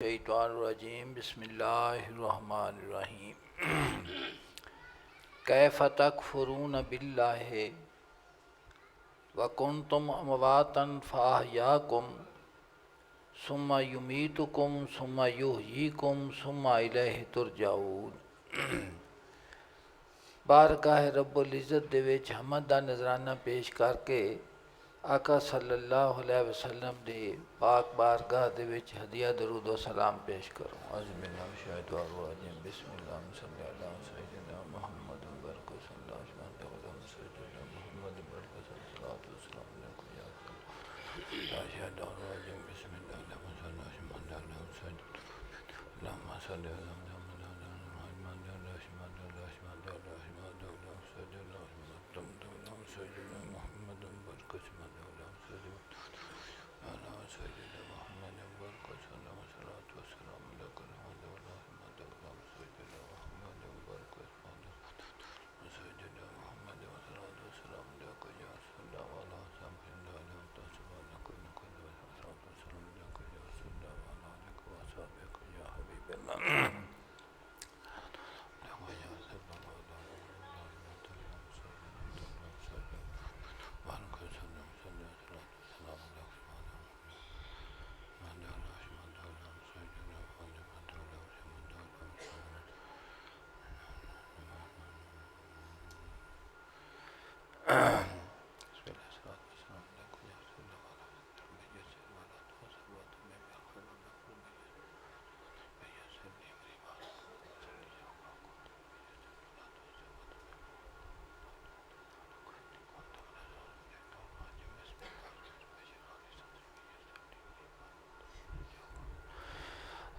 الشیطان الرجیم بسم اللہ الرحمن الرحیم کیف تکفرون باللہ وکنتم امواتا فاحیاکم ثم یمیتکم ثم یحییکم ثم الیہ ترجعون۔ بارگاہ رب العزت دے وچ حمد دا نذرانہ پیش کر کے آقا صلی اللہ علیہ وسلم دے پاک بارگاہ دے وچ ہدیہ درود و سلام پیش کروں۔ اعوذ باللہ من الشیطان الرجیم بسم اللہ صلی اللہ سیدنا محمد برکو صلی اللہ علیہ وسلم سیدنا محمد برکو صلی اللہ علیہ وسلم بسم اللہ اللہم صلی اللہ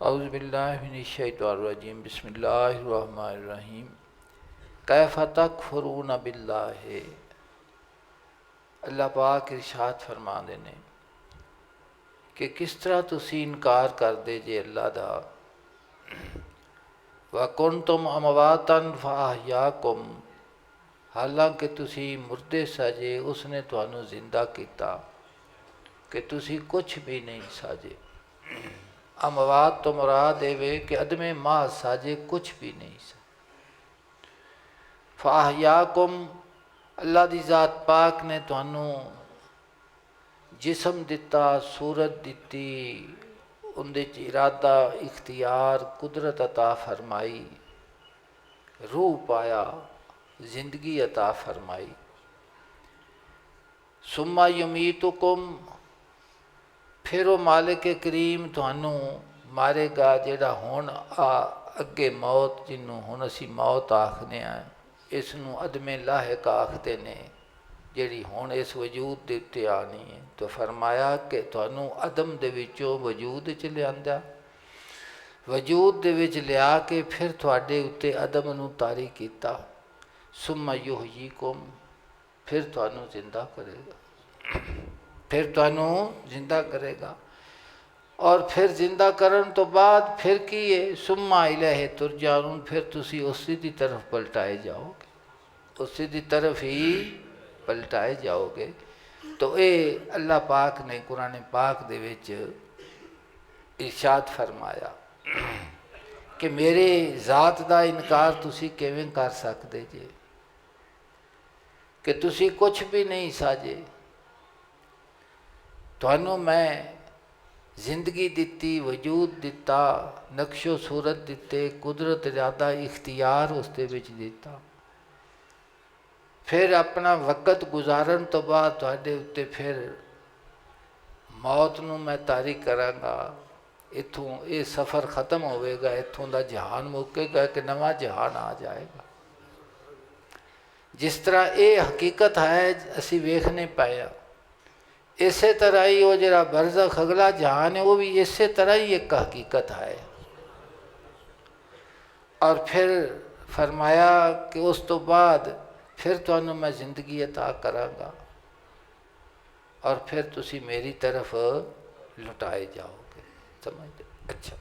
اعوذ باللہ من الشیطان الرجیم بسم اللہ الرحمن الرحیم کیف تکفرون باللہ۔ اللہ پاک ارشاد فرما دینے کہ کس طرح تسی انکار کر دے جے اللہ دا۔ وَكُنْتُمْ أَمْوَاتًا فَأَحْيَاكُمْ، حالانکہ تسی مردے ساجے اس نے تانوں زندہ کیتا کہ تسی کچھ بھی نہیں ساجے۔ اموات تو مراد ہے کہ عدم محض ساجے کچھ بھی نہیں سا۔ فاحیاکم، اللہ دی ذات پاک نے تانوں جسم دتا، صورت دتی، اندے ارادہ، اختیار، قدرت عطا فرمائی، روح پایا، زندگی عطا فرمائی۔ ثم یمیتکم، پھر وہ مالک کریم تھانوں مارے گا، جڑا ہون اگے موت جنوں ہن اسی موت آکھنے ہیں، اس نوں عدم لاحق آکھتے نے، جڑی ہن اس وجود دے اتے آنی ہے۔ تو فرمایا کہ تھانوں عدم دے وچوں وجود وچ لیاندا، وجود دے وچ لیا کے پھر تھوڑے اتے عدم نوں طاری کیتا۔ ثم یحییکم، پھر تھانوں زندہ کرے گا، پھر تانوں زندہ کرے گا، اور پھر زندہ کرن تو بعد پھر کی ہے؟ ثم الیہ ترجعون، پھر تسی اسی دی طرف پلٹائے جاؤ گے، اسی دی طرف ہی پلٹائے جاؤ گے۔ تو اے اللہ پاک نے قرآن پاک دے وچ ارشاد فرمایا کہ میرے ذات دا انکار تسی کیویں کر سکدے جے کہ تسی کچھ بھی نہیں ساجے۔ تھانوں میں زندگی دیتی، وجود دیتا، نقش و صورت دیتے، قدرت ارادہ اختیار اس دے وچ دیتا، پھر اپنا وقت گزارن تو بعد تھوڑے اتے پھر موت نوں میں طاری کراں گا، اتھوں یہ سفر ختم ہوئے گا، اتھوں دا جہان مکے گا کہ نواں جہان آ جائے گا۔ جس طرح یہ حقیقت ہے اسی ویکھنے پایا، اسی طرح ہی وہ جڑا برزخ اگلا جہان ہے وہ بھی اسی طرح ہی ایک حقیقت ہے۔ اور پھر فرمایا کہ اس تو بعد پھر تانوں میں زندگی عطا کراں گا، اور پھر تسی میری طرف لٹائے جاؤ گے۔ سمجھتے؟ اچھا،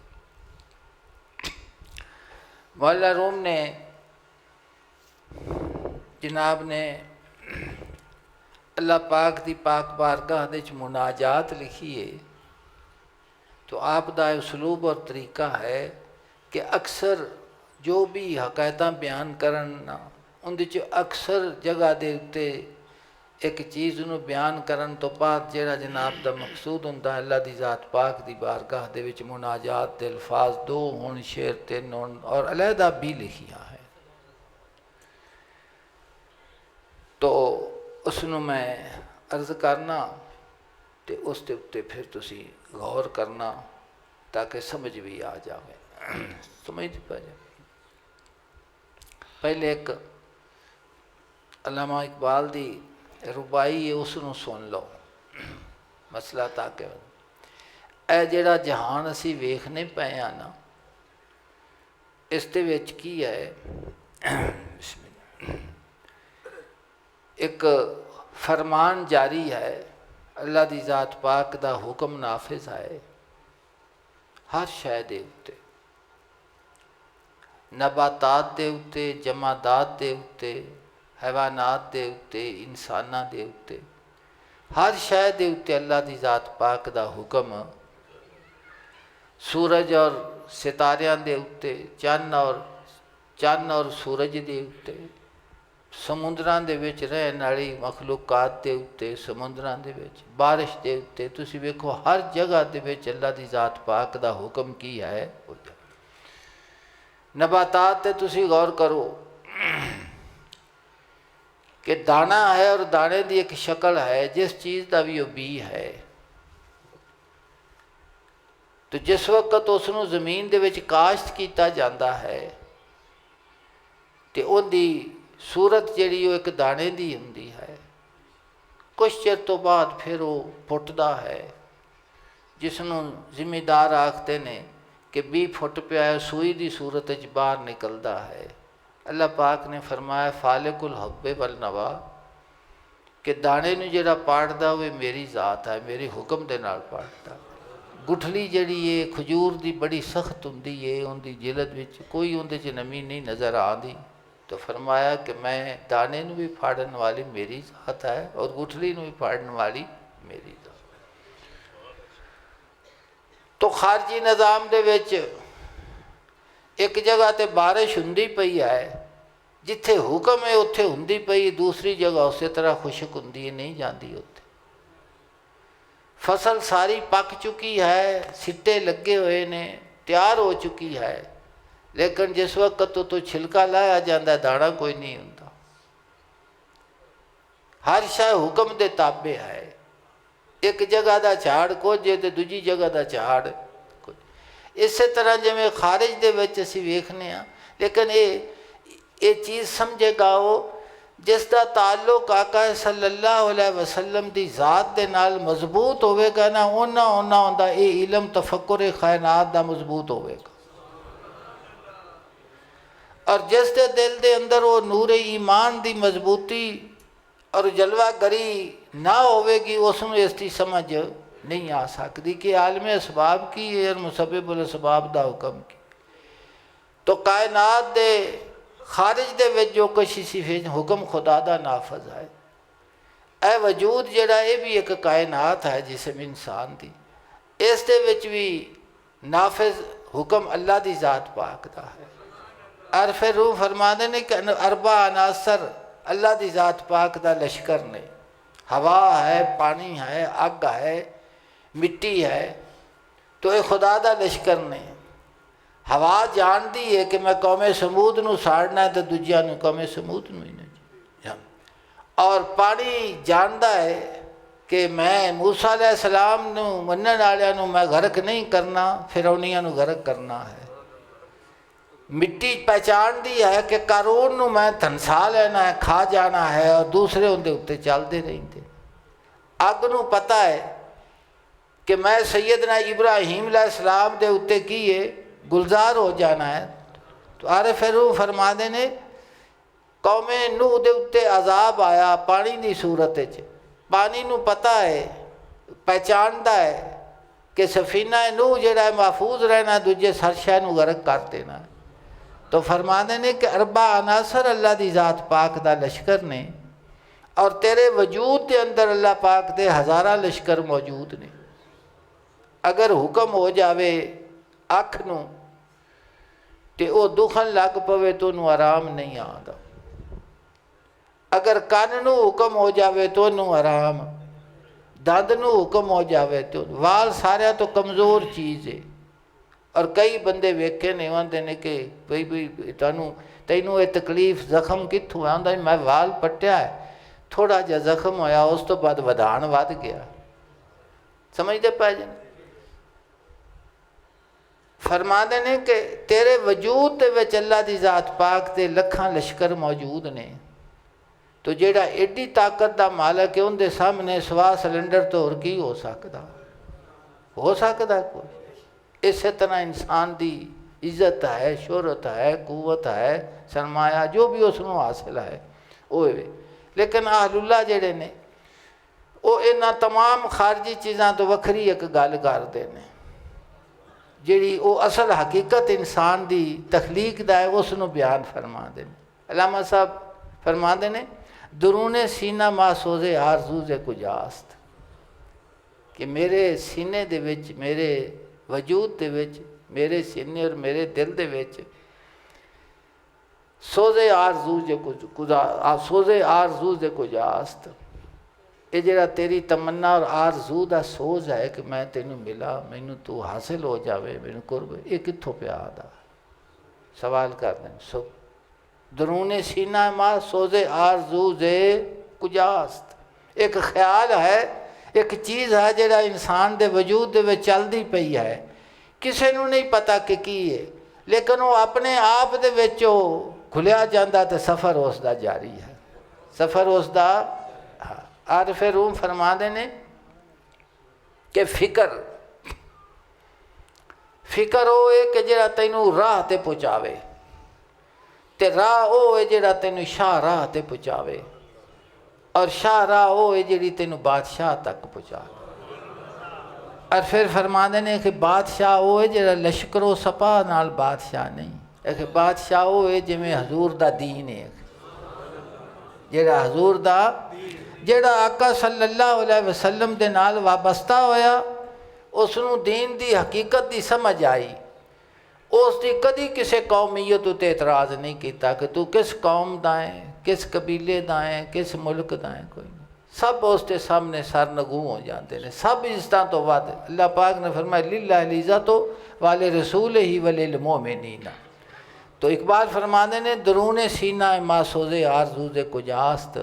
مولا روم نے جناب نے اللہ پاک دی پاک بارگاہ دے مناجات لکھی ہے تو آپ دا اسلوب اور طریقہ ہے کہ اکثر جو بھی حقائقاں بیان کرن اندر چ اکثر جگہ دے اتے ایک چیز نو بیان کرن تو بعد جڑا جناب دا مقصود ہوندا ہے اللہ دی ذات پاک دی بارگاہ دے وچ مناجات دے الفاظ 2 ہون، شعر 3 ہون اور علیحدہ بھی لکھیاں ہیں۔ تو اس نو میں عرض کرنا تے اس دے اتے پھر تسی غور کرنا تاکہ سمجھ بھی آ جاوے، سمجھ پا جائے۔ پہلے ایک علامہ اقبال دی ربائی ہے، اس نو سن لو مسئلہ تاکہ اے جڑا جہان اسی ویکھنے پئے ہاں نا، اس دے وچ کی ہے بسم اللہ، ایک فرمان جاری ہے، اللہ دی ذات پاک دا حکم نافذ ہے ہر شے دے اتے، نباتات دے اتے، جمادات دے اتے، حیوانات دے اتے، انساناں دے اتے، ہر شے دے اتے اللہ دی ذات پاک دا حکم، سورج اور ستاریاں دے اتے، چن اور سورج دے اتے، سمندراں دے وچ رہن والی مخلوقات دے اتے، سمندراں دے وچ بارش دے اتے، تسی ویکھو ہر جگہ دے وچ اللہ دی ذات پاک دا حکم کی ہے۔ نباتات تے تسی غور کرو کہ دانا ہے اور دانے دی ایک شکل ہے، جس چیز دا بھی وہ بی ہے، تو جس وقت اس نو زمین دے وچ کاشت کیتا جاندہ ہے تے ان دی صورت جڑی وہ ایک دانے دی ہوندی ہے، کچھ چر تو بعد پھر وہ پھٹدا ہے، جس نو ذمہ دار آکھتے نے کہ بی پھٹ پیا ہے، سوئی دی صورت وچ باہر نکلدا ہے۔ اللہ پاک نے فرمایا فالق الحب والنوا کہ دانے نو جڑا پاڑدا وہ میری ذات ہے، میرے حکم دے نال پاڑدا۔ گٹھلی جڑی ہے کھجور دی بڑی سخت ہوندی ہے، ان دی جلد وچ کوئی اندے چ نمی نہیں نظر آندی، تو فرمایا کہ میں دانے نو بھی پھاڑن والی میری ذات ہے اور گٹھلی نو بھی پھاڑن والی میری ذات۔ تو خارجی نظام دے وچ ایک جگہ تے بارش ہوندی پئی ہے، جتھے حکم ہے اتھے ہوندی پئی، دوسری جگہ اسی طرح خشک ہوندی ہے، نہیں جاندی اتھے۔ فصل ساری پک چکی ہے، سٹے لگے ہوئے نے، تیار ہو چکی ہے، لیکن جس وقت تو چھلکا لایا جاندہ ہے دانا کوئی نہیں ہوندا۔ ہر شے حکم دے تابع ہے، ایک جگہ دا جھاڑ کچھ ہے تے دوجی جگہ دا جھاڑ کچھ۔ اسی طرح جویں خارج دے وچ اسی ویکھنے ہاں، لیکن یہ چیز سمجھے گا وہ جس دا تعلق آقا صلی اللہ علیہ وسلم دی ذات دے نال مضبوط ہوئے گا نا، اونا ہوندا اے علم تفکر کائنات دا مضبوط ہوئے گا۔ اور جس دے دل دے اندر وہ نور ایمان دی مضبوطی اور جلوہ گری نہ ہوئے گی، اس میں اس کی سمجھ نہیں آ سکتی کہ عالم اسباب کی ہے اور مسبب الاسباب دا حکم کی۔ تو کائنات دے خارج دے وچ جو کچھ اسی حکم خدا دا نافذ ہے، اے وجود جڑا یہ بھی ایک کائنات ہے جسم انسان دی، اس دے وچ بھی نافذ حکم اللہ دی ذات پاک دا ہے۔ عرف روح فرمانے نے کہ اربع عناصر اللہ دی ذات پاک دا لشکر نے، ہوا ہے، پانی ہے، اگ ہے، مٹی ہے، تو یہ خدا دا لشکر نے۔ ہوا جان دی ہے کہ میں قوم سمود نو ساڑنا ہے تو دوجیاں نو قوم سمود نو ہی نہیں، اور پانی جاندا ہے کہ میں موسیٰ علیہ السلام نو منن والےاں نو میں غرق نہیں کرنا، فرعونیاں نو غرق کرنا ہے۔ مٹی پہچان دی ہے کہ قارون نو میں تھنسا لینا ہے، کھا جانا ہے، اور دوسرے اندے اتے چلتے رہتے۔ اگ نو پتہ ہے کہ میں سیدنا ابراہیم علیہ السلام دے اتے کیے گلزار ہو جانا ہے، تو عارف روح فرما دے نے قوم نوح دے اتے عذاب آیا پانی دی صورت وچ، پانی نو پتہ ہے، پہچاندا ہے کہ سفینہ نوح جڑا ہے محفوظ رہنا، دوجے ہر شے نو غرق کر دینا ہے۔ تو فرمانے نے کہ اربع عناصر اللہ دی ذات پاک دا لشکر نے، اور تیرے وجود دے اندر اللہ پاک دے ہزارہ لشکر موجود نے۔ اگر حکم ہو جاوے اکھ نو تے وہ دکھن لگ پوے تو انہوں آرام نہیں آتا، اگر کان نو حکم ہو جاوے تو انہوں آرام، دند نو حکم ہو جاوے تو وال سارے تو کمزور چیز ہے۔ اور کئی بندے ویکھے نہیں آتے نے کہ بھئی تینوں یہ تکلیف زخم کتوں ہے؟ آندا میں وال پٹیا ہے، تھوڑا جا زخم ہویا اس تو بعد ودھان ود گیا۔ سمجھتے پائے جن؟ فرما دے نے کہ تیرے وجود دے وچ اللہ دی ذات پاک تے لکھاں لشکر موجود نے، تو جیڑا ایڈی طاقت دا مالک ہے ان دے سامنے سوا سلنڈر تو اور کی ہو سکتا؟ ہو سکتا کوئی؟ اسی طرح انسان دی عزت ہے، شہرت ہے، قوت ہے، سرمایہ جو بھی اس کو حاصل ہے وہ، لیکن اہل اللہ جڑے نے وہ انہاں تمام خارجی چیزاں تو وکھری ایک گل کرتے ہیں جیڑی وہ اصل حقیقت انسان دی تخلیق دا ہے اس نو بیان فرما دے۔ علامہ صاحب فرما دے نے درون سینہ ما سوز آرزوز کجاست، کہ میرے سینے دے وچ، میرے وجود دے وچ، میرے سینے اور میرے دل دے وچ سوز آرزوز کجاست، یہ جڑا تیری تمنا اور آرزو دا سوز ہے کہ میں تینوں ملا، مینوں تو حاصل ہو جاوے، مینوں قرب، یہ کتھوں پہ آدا؟ سوال کر دیں۔ درون سینہ ما سوز آرزوز کجاست، ایک خیال ہے، ایک چیز ہے جڑا انسان دے وجود دے وچ چلدی پئی ہے، کسے نوں نہیں پتہ کہ کی ہے، لیکن وہ اپنے آپ دے وچ کھلیا جاندہ تے سفر اس دا جاری ہے، سفر اس دا۔ عارف روم فرما دے نے کہ فکر ہوئے کہ جڑا تینوں راہ تے پہنچاوے، تے راہ ہوئے جڑا تینوں شاہ راہ تے پہنچاوے، اور شاہ راہ ہوئے جڑی تینوں بادشاہ تک پہنچاوے۔ اور پھر فرما دے نے کہ بادشاہ ہوئے جڑا لشکر و سپاہ نال بادشاہ نہیں، کہ بادشاہ ہوئے جویں حضور دا دین ہے، جڑا حضور دا، جڑا آقا صلی اللہ علیہ وسلم دے نال وابستہ ہویا، اس نو دین دی حقیقت دی سمجھ آئی، اس دی کدی کسے قومیت تے اعتراض نہیں کیتا کہ تو کس قوم دا ہے، کس قبیلے دا ہے، کس ملک دا ہے، کوئی نہیں، سب اس کے سامنے سرنگو ہو جاتے ہیں، سب عزتاں تو ود۔ اللہ پاک نے فرمایا للہ العزت ولرسولہ وللمؤمنین۔ تو اقبال فرماندے نے درون سینہ ما سوز آرزوز کجاست،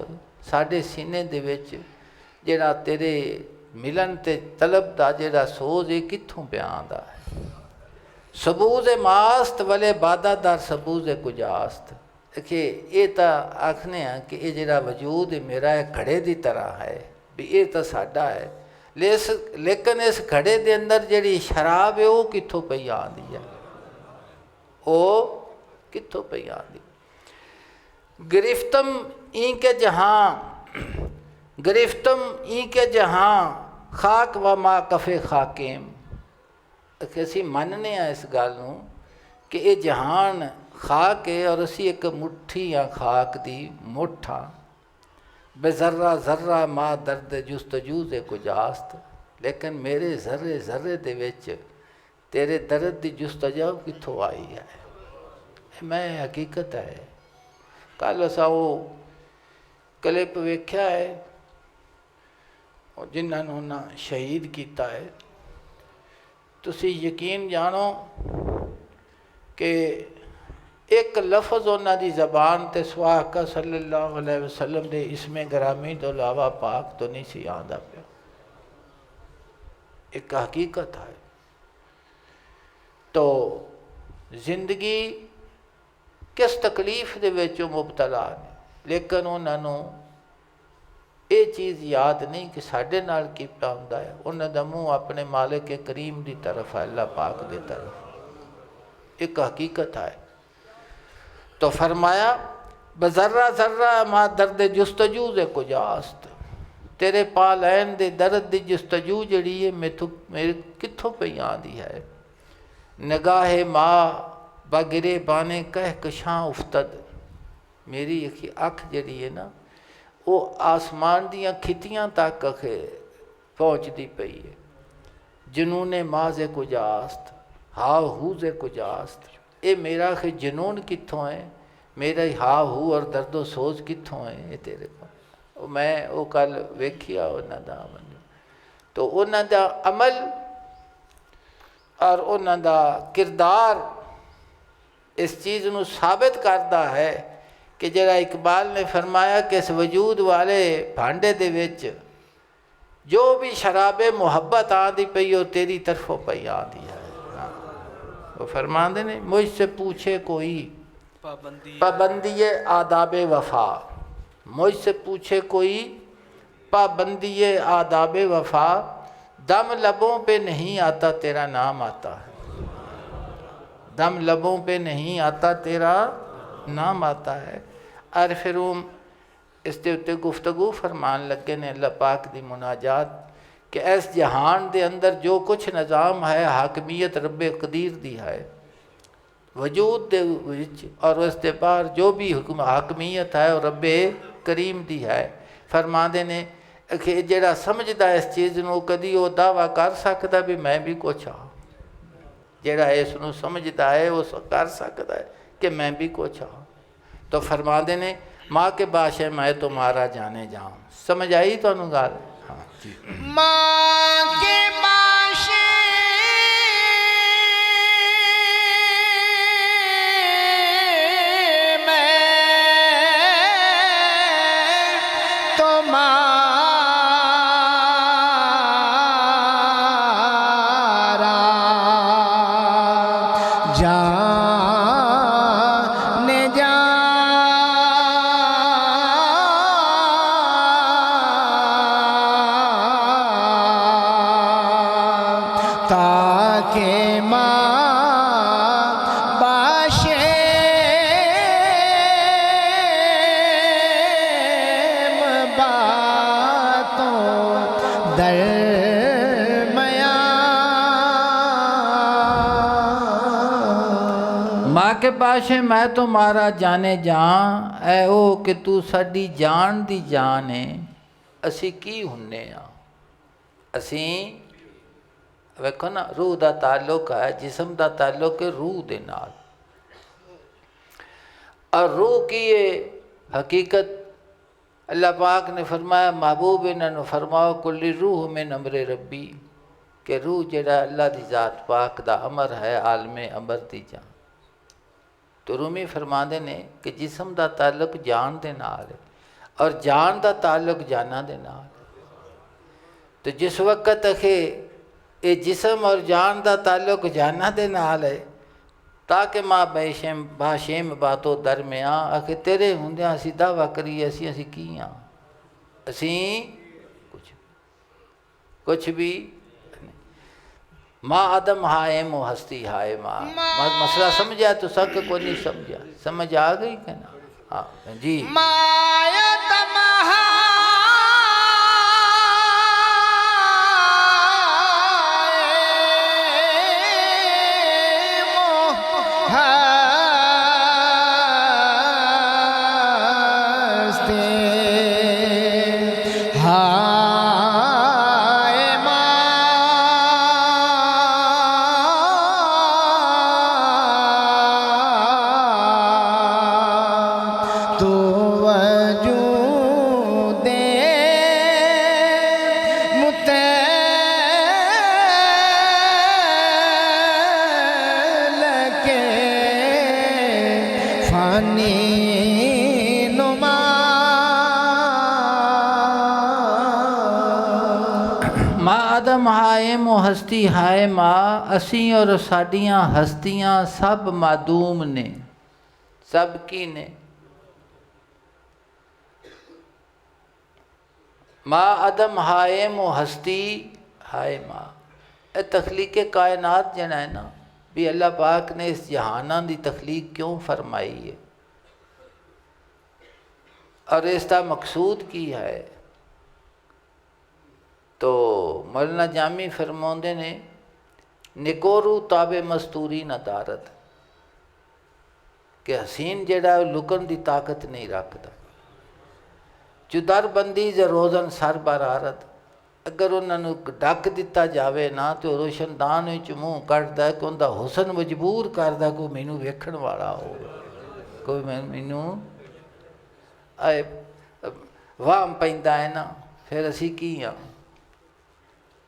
ساڈے سینے دے وچ جڑا تیرے ملن تے طلب دا جڑا سوز ہے کتھوں پہ آندا ہے؟ سبوز ماست ولے بادہ در سبوز کجاست، کہ یہ تا آکھنے ہیں کہ یہ جڑا وجود میرا ہے گھڑے دی طرح ہے، بھی یہ تا ساڈا ہے، لیکن اس گھڑے دے اندر جڑی شراب ہے وہ کتھوں پہ آندی ہے، وہ کتھوں پہ آندی؟ گرفتم این کے جہاں خاک و ما کفے خاکیم، کہ اسی مننے ہیں اس گل نوں کہ یہ جہان خاک ہے اور اسی ایک مٹھی یا خاک دی مٹھا، بے ذرہ ذرہ ما درد جستجوز کجاست، لیکن میرے ذرے ذرے دے وچ تیرے درد دی جستجو کتھوں آئی ہے؟ میں حقیقت ہے۔ کل اسا وہ کلپ ویکھیا ہے اور جنہاں نوں شہید کیتا ہے، تسی یقین جانو کہ ایک لفظ انہاں دی زبان تے سوا آقا صلی اللہ علیہ وسلم دے اسم گرامی تو علاوہ پاک تو نہیں سی آندا پیا، ایک حقیقت ہے۔ تو زندگی کس تکلیف دے وچوں مبتلا نے، لیکن انہاں نوں یہ چیز یاد نہیں کہ ساڈے نال کی پیا ہوندا ہے، انہاں دا منہ اپنے مالک کریم دی طرف ہے، اللہ پاک دی طرف، ایک حقیقت ہے۔ تو فرمایا بذرہ ذرہ ما درد جستجو کجاست، تیرے پالین دے درد دی جستجو جڑی ہے میرے کتھوں پہ آندی ہے؟ نگاہ ماں بگرے بانے کہہ کشاں افتد، میری اکھ جڑی ہے نا وہ آسمان دیاں کھتیاں تک پہنچ دی پئی ہے، جنون ماز کجاست ہا ہو ز کجاست، اے میرا کہ جنون کتھوں ہے، میرا ہا ہو اور درد و سوز کتھوں ہے، یہ تیرے کو میں وہ کل ویکھیا انہاں دا عمل، تو انہاں دا عمل اور انہاں دا کردار اس چیز نو ثابت کرتا ہے کہ جڑا اقبال نے فرمایا کہ اس وجود والے بھانڈے دے وچ جو بھی شراب محبت آندی پئی وہ تیری طرفوں پئی آندی ہے۔ وہ فرماندے نے مجھ سے پوچھے کوئی پابندی آداب وفا، مجھ سے پوچھے کوئی پابندی آداب وفا، دم لبوں پہ نہیں آتا تیرا نام آتا ہے، دم لبوں پہ نہیں آتا تیرا نام آتا ہے۔ اور پھر اس دے اتے گفتگو فرمان لگے نے اللہ پاک دی مناجات کہ اس جہان دے اندر جو کچھ نظام ہے حاکمیت رب قدیر دی ہے وجود دے وچ، اور اس دے باہر جو بھی حاکمیت ہے اور رب کریم دی ہے۔ فرماندے نے کہ جڑا سمجھدا اس چیز نو کدی وہ دعویٰ کر سکتا بھی میں بھی کچھ ہاں، جڑا اس نو سمجھدا ہے وہ کر سکتا ہے کہ میں بھی کچھ ہاں۔ تو فرماندے نے ماں کے باشے میں تمہارا جانے جاؤں، سمجھ آئی تو انہوں گال؟ ہاں جی۔ ماں کے باشے تاکہ ماں باشے باتوں درمیان، ماں کے باشے میں تمہارا جانے جان، اے او کہ تو ساڈی جان دی جان ہے، اسی کی ہننے ہاں، اسی ویکھو نا روح دا تعلق ہے، جسم دا تعلق ہے روح دے نال، اور روح کی یہ حقیقت اللہ پاک نے فرمایا محبوب انہاں نو فرماؤ کلی روح من امر ربی، کہ روح جڑا اللہ دی ذات پاک دا امر ہے عالم امر دی جان۔ تو رومی فرماندے نے کہ جسم دا تعلق جان دے نال ہے اور جان دا تعلق جانا دے نال، تو جس وقت کہ یہ جسم اور جان دا تعلق جانا دے نال ہے تاکہ ماں باشیم باتوں درمیان، آکھے تیرے ہوندیاں اسی دعویٰ کریے اسی کی ہاں، اسی کچھ بھی ماں آدم ہائے مو ہستی ہائے ماں، مسئلہ سمجھا تو سک کو نہیں سمجھا، سمجھ آ گئی کہ نا؟ ہاں جی۔ ماں آدم ہائے مو ہستی ہائے ماں، اسیں اور ساڈیاں ہستیاں سب معدوم نے، سب کی نے؟ ماں آدم ہائے مو ہستی ہائے ماں، اے تخلیق کائنات جنا ہے نا بھی اللہ پاک نے اس جہاناں دی تخلیق کیوں فرمائی ہے اور اس کا مقصود کی ہے؟ تو مولانا جامی فرماندے نے نکورو تاب مستوری نہ دارت، کہ حسین جڑا لکن دی طاقت نہیں رکھتا، جو در بندی ز روزن سر برارت، اگر انہوں نے ڈک دیتا جاوے نا تو روشندان وچ منہ کٹدا کہ ان دا حسن مجبور کردا کوئی مینوں ویکھن والا ہو، کوئی مینوں اے وام پیندا ہے نا، پھر اسی کی ہاں۔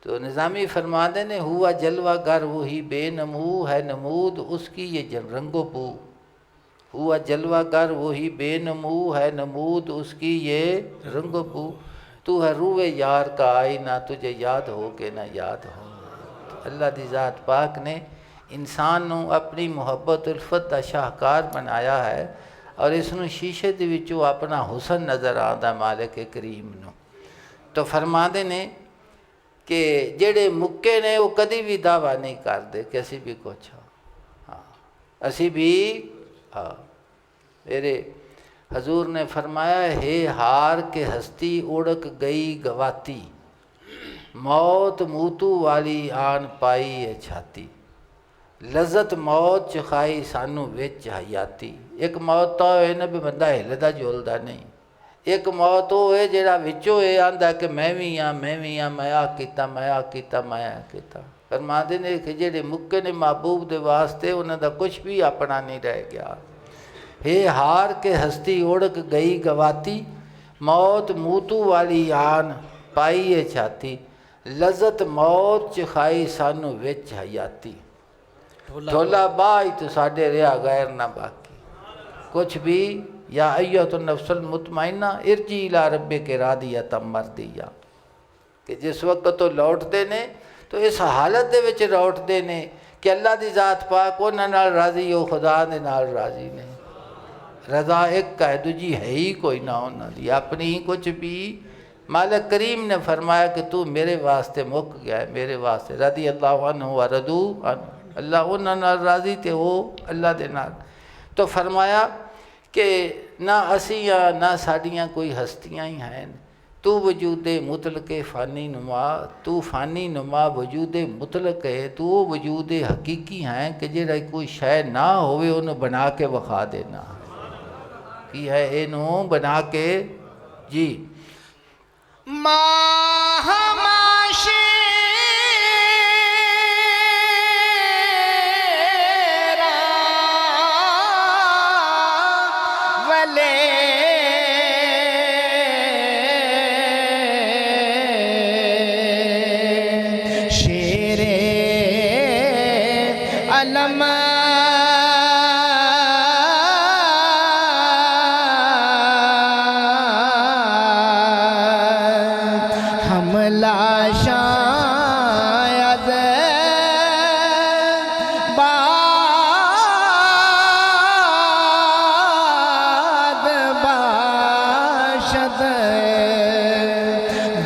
تو نظامی فرماتے نے ہوا جلوہ گر وہی بے نمو ہے نمود اس کی یہ رنگ و بو، ہوا جلوہ گر وہی بے نمو ہے نمود اس کی یہ رنگ و بو، تو ہے روئے یار کا آئینہ تجھے یاد ہو کہ نہ یاد ہو۔ اللہ دی ذات پاک نے انسان نو اپنی محبت الفت دا شاہکار بنایا ہے اور اس نو شیشے دے وچوں اپنا حسن نظر آندا مالک کریم نو۔ تو فرماندے نے کہ جڑے مکے نے وہ کدی بھی دعویٰ نہیں کردے کہ اسی بھی کچھ ہاں اسی بھی ہاں۔ میرے حضور نے فرمایا ہے ہار کے ہستی اڑک گئی گواتی، موت موتو والی آن پائی ہے چھاتی، لذت موت چکھائی سانو وچ حیاتی۔ ایک موت تو ہے نا بھی بندہ ہلدا جولدا نہیں، ایک موت وہ ہے جڑا وچوں یہ آندا کہ میں بھی ہاں میں آ کیتا فرماندے نے کہ جڑے مکے نے محبوب دے واسطے انہاں دا کچھ بھی اپنا نہیں رہ گیا۔ ہے ہار کے ہستی اڑک گئی گواتی، موت موتو والی آن پائی ہے چھاتی، لذت موت چکھائی سانو وچ حیاتی۔ ڈھولا بائی تو ساڈے رہا غیر نہ باقی کچھ بھی، یا ایت النفس المطمئنہ ارجی الی ربک راضیۃ مرضیہ، کہ جس وقت تو لوٹتے نے تو اس حالت دے وچ لوٹتے نے کہ اللہ دی ذات پاک انہاں نال راضی ہو، خدا دے نال راضی نے۔ رضا ایک ہے دوجی ہے ہی کوئی نہ انہاں دی اپنی ہی کچھ بھی۔ مالک کریم نے فرمایا کہ تو میرے واسطے مک گیا ہے، میرے واسطے رضی اللہ عنہ ورضوا عنہ، اللہ انہاں نال راضی تے وہ اللہ دے نال۔ تو فرمایا کہ نہ اسیاں نہ ساڈیاں کوئی ہستیاں ہی ہیں، تو وجود مطلق فانی نما، تو فانی نما وجود مطلق ہے، تو وہ وجود حقیقی ہیں کہ جڑا کوئی شے نہ ہوئے انہوں بنا کے وکھا دینا کی ہے، انہوں بنا کے جی ماہ معاشرہ ولے شیر علم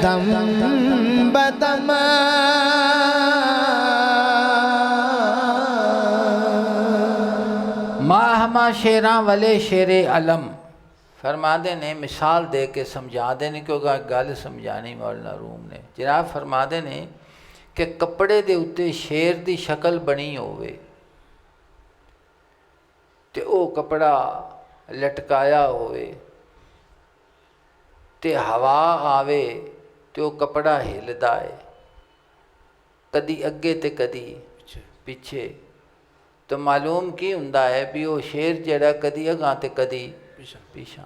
دم بدم ماں ہما شیراں والے شیر علم فرماندے نے مثال دے کے سمجھا دے نے، کیونکہ گل سمجھانی مولانا روم نے جناب فرماندے نے کہ کپڑے دے اتے شیر دی شکل بنی ہوئے تے او کپڑا لٹکایا ہوئے تے ہوا آوے تے وہ کپڑا ہلدا ہے کدی اگے تے کدی پیچھے، تو معلوم کی ہوندا ہے بھی وہ شیر جڑا کدی اگاں تے کدی پیچھاں۔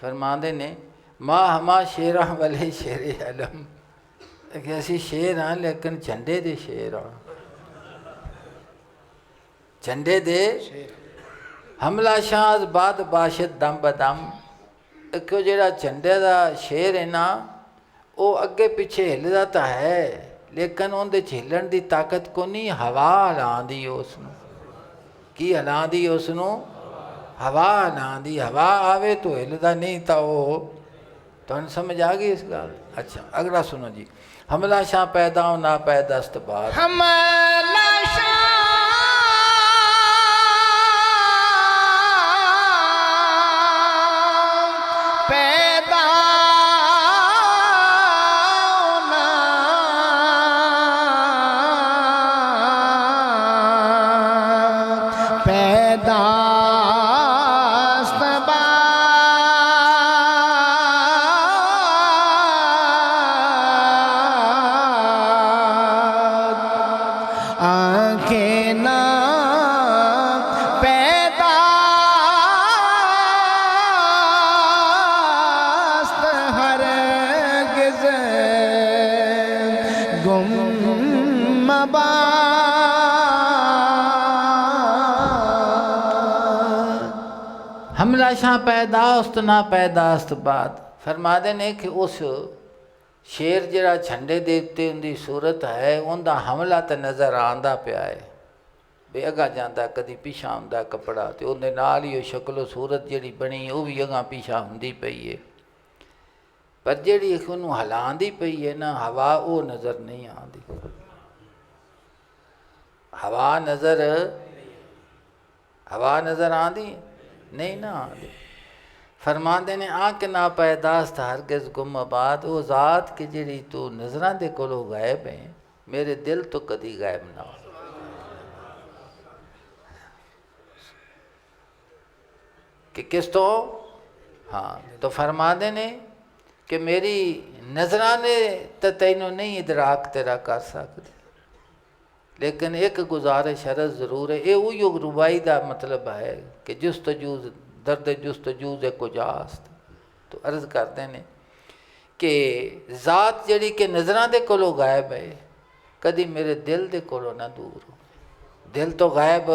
فرماندے نے ماں ہما شیراں والے شیر علم، کہ اسی شیر ہاں لیکن جھنڈے دے شیر ہاں، جھنڈے دے حملہ شاز بعد باشد دم بدم، کہ جڑا جھنڈے دا شیر ہے نا وہ اگے پیچھے ہلدا تا ہے لیکن ان دے ہلن دی طاقت کو نہیں، ہوا ہلاں دی اس نو، کی ہلاں دی اس نو، ہوا ہلاں دی، ہوا آوے تو ہلدا نہیں تا وہ، تو ان سمجھ آگئی اس گال۔ اچھا اگلا سنو جی، حملہ شاہ پیدا ہو نا پیدست بات، حملہ شاہ پیدا ہونا پیداست حملہ شاہ پیداست نہ پیداست بعد فرما دے نے کہ اس شیر جڑا جھنڈے دے تے ان دی صورت ہے ان دا حملہ تے نظر آندا پیا ہے بے اگا جاندا کدی پیچھا ہوندا کپڑا تے اون دے نال ہی شکل و صورت جڑی بنی وہ بھی اگاں پیچھا ہوندی پئی ہے پر جڑی اونوں ہلاندی پئی ہے نا ہوا وہ نظر نہیں آندی ہوا نظر آندی نہیں نہ آندی فرماندے نے آنکھ نہ پیداست ہرگز گم آباد وہ ذات کہ جڑی تو نظراں دے کولو غائب ہیں میرے دل تو کدی غائب نہ ہو کہ کس تو ہاں تو فرماندے نے کہ میری نظراں نے تے تینوں نہیں ادراک تیرا کر سکتے لیکن ایک گزارش عرض ضرور ہے یہ وہی ربائی دا مطلب ہے کہ جستجو درد جستجو کجاست تو عرض کرتے ہیں کہ ذات جڑی کہ نظراں دے کولو غائب ہے کدی میرے دل دے کولو نہ دور ہو دل تو غائب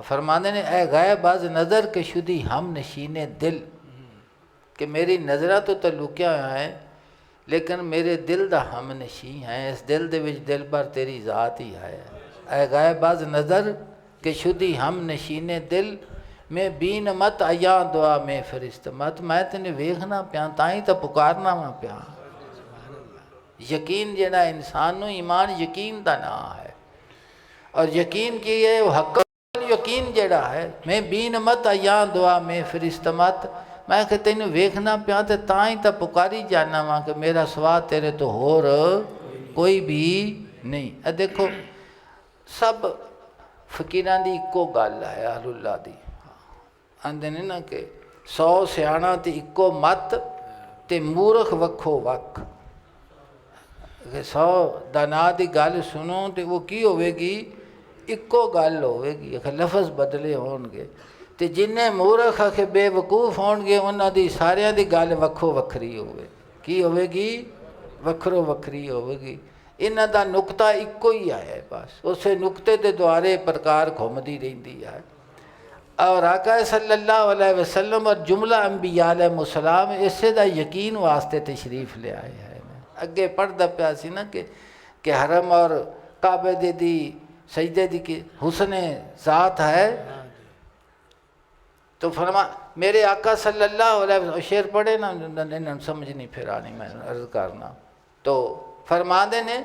فرماندے نے اے غائب از نظر کے شدی ہم نشین دل کہ میری نظرہ تو لکیا ہوا ہے لیکن میرے دل دا ہم نشین ہے اس دل دے وچ دل پر تیری ذات ہی ہے اے غائب از نظر کہ شدی ہم نشین دل میں بین مت ایاں دعا میں فرشت مت میں تینے ویکھنا پیا تائیں تا پکارنا وا پیا یقین جڑا انسان نو ایمان یقین دا نام ہے اور یقین کی ہے وہ حق یقین جڑا ہے میں بین مت ایاں دعا میں فرشت مت میں کہ تینوں ویکھنا پیا تے تائیں تا پکاری جانا وا کہ میرا سوا تیرے تو ہور کوئی بھی نہیں اے دیکھو سب فقیراں دی اکو گل ہے اہل اللہ دی آندے نے نا کہ 100 سیاਣਾ تے اکو مت تے مورخ وکھو وک 100 دانا دی گل سنو تے وہ کی ہوئے گی اکو گل ہوئے گی لفظ بدلے ہون گے تے جنہیں مورخ کے بے وقوف ہون گے انہاں دی ساریاں دی گل وکھو وکھری ہوئے کی ہوئے گی وکھرو وکھری ہوئے گی انہاں دا نقطہ اکو ہی ہے بس اسے نقطے دے دوارے پرکار گھومدی رہندی ہے اور آقا صلی اللہ علیہ وسلم اور جملہ انبیاء علیہ السلام اسے دا یقین واسطے تشریف لے آئے ہیں اگے پڑھدا پیا سی نا کہ حرم اور کعبے دی سجدے دی کی حسن ذات ہے تو فرما میرے آقا صلی اللہ علیہ وسلم شعر پڑھے نا انہوں سمجھ نہیں پھر آنی میں عرض کرنا تو فرما دے نے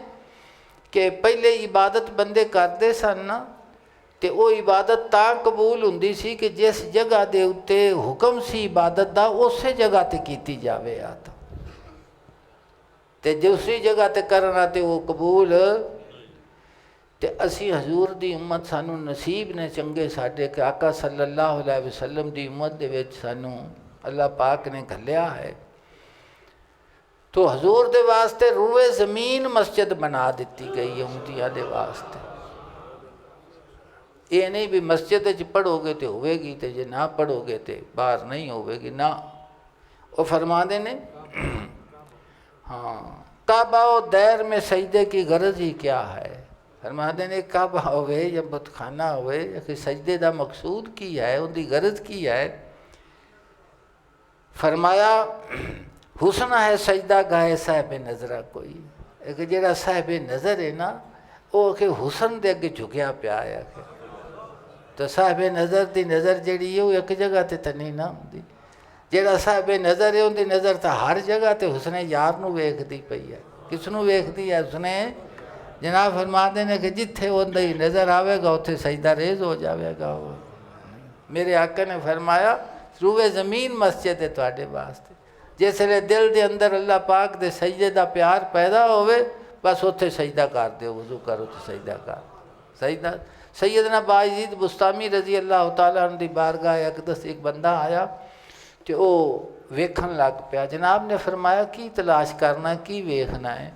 کہ پہلے عبادت بندے کرتے سن نا تے وہ عبادت تا قبول ہوندی سی کہ جس جگہ دے اتے حکم سی عبادت دا اسی جگہ تے کیتی جاوے آتا تے دوسری جگہ تے کرنا تے وہ قبول تے اسی حضور دی امت سانو نصیب نے چنگے ساڈے کہ آقا صلی اللہ علیہ وسلم دی امت دے وچ سانو اللہ پاک نے گھلیا ہے تو حضور دے واسطے روئے زمین مسجد بنا دیتی گئی ہے امتیاں دے واسطے یہ نہیں بھی مسجد وچ پڑھو گے تے ہوئے گی تے جے نہ پڑھو گے تے باہر نہیں ہوئے گی نہ وہ فرما دے نے ہاں کعبہ و دیر میں سجدے کی غرض ہی کیا ہے فرما دے نے کعبہ ہوئے یا بت خانہ ہوئے یا کہ سجدے دا مقصود کی ہے ان دی غرض کی ہے فرمایا حسن ہے سجدہ گاہے صاحب نظرہ کوئی ایک جڑا صاحب نظر ہے نا وہ کہ حسن دے اگے جھکیا پیا ہے تو صاحب نظر دی نظر جڑی ہے وہ ایک جگہ تے نہیں نہ ہوندی جڑا صاحب نظر ہے ان دی نظر تا ہر جگہ تے حسن یار نو ویکھدی پئی ہے کس نو ویکھدی ہے حسن جناب فرما دے نے کہ جتھے اون دی نظر آوے گا اتھے سجدہ ریز ہو جاوے گا میرے آقا نے فرمایا روئے زمین مسجد ہے تواڈے واسطے جس لئے دل دے اندر اللہ پاک دے سجدے دا پیار پیدا ہوئے بس اتھے سجدہ کر دے وضو کرو تو سجدہ کر سجدہ سیدنا باعزید بستامی رضی اللہ تعالیٰ عنہ دی بارگاہ اقدس ایک بندہ آیا کہ وہ ویکھن لگ پیا جناب نے فرمایا کی تلاش کرنا کی ویکھنا ہے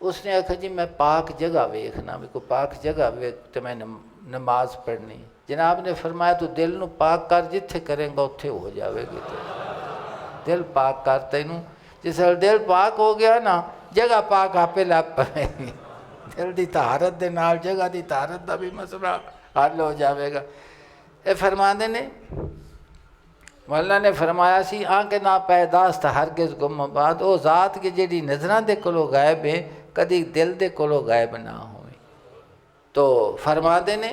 اس نے کہا جی میں پاک جگہ ویکھنا میں کوئی پاک جگہ ویکھ تو میں نماز پڑھنی جناب نے فرمایا تو دل نو پاک کر جتھے کریں گا اتھے ہو جاوے گی تو دل پاک کر تینوں جس دل پاک ہو گیا نا جگہ پاک آپے لگ پائے گی دل دی طہارت دے نال جگہ دی طہارت دا بھی مسئلہ حل ہو جاوے گا اے فرما دے نے مولانا نے فرمایا سی آنکھ نہ پیداست ہرگز گم آباد، وہ ذات کی جڑی نظراں دے کولو غائب ہے کدی دل دے کولو غائب نہ ہوئے۔ تو فرما دے نے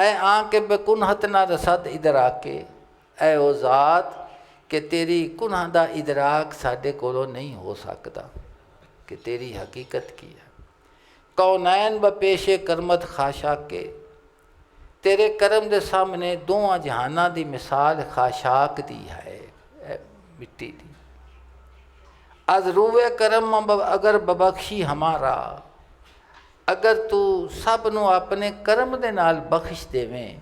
اے آنکھ بے کنہت نہ رسد ادراکے، اے وہ ذات کہ تیری کنہ دا ادراک ساڈے کولو نہیں ہو سکتا کہ تیری حقیقت کی ہے۔ کونین بپیش کرمت خاشاک کے، تیرے کرم دے سامنے دوواں جہاناں دی مثال خاشاک دی ہے، اے مٹی دی۔ از روئے کرم اگر ببخشی ہمارا، اگر تو سب نو اپنے کرم دے نال بخش دیویں،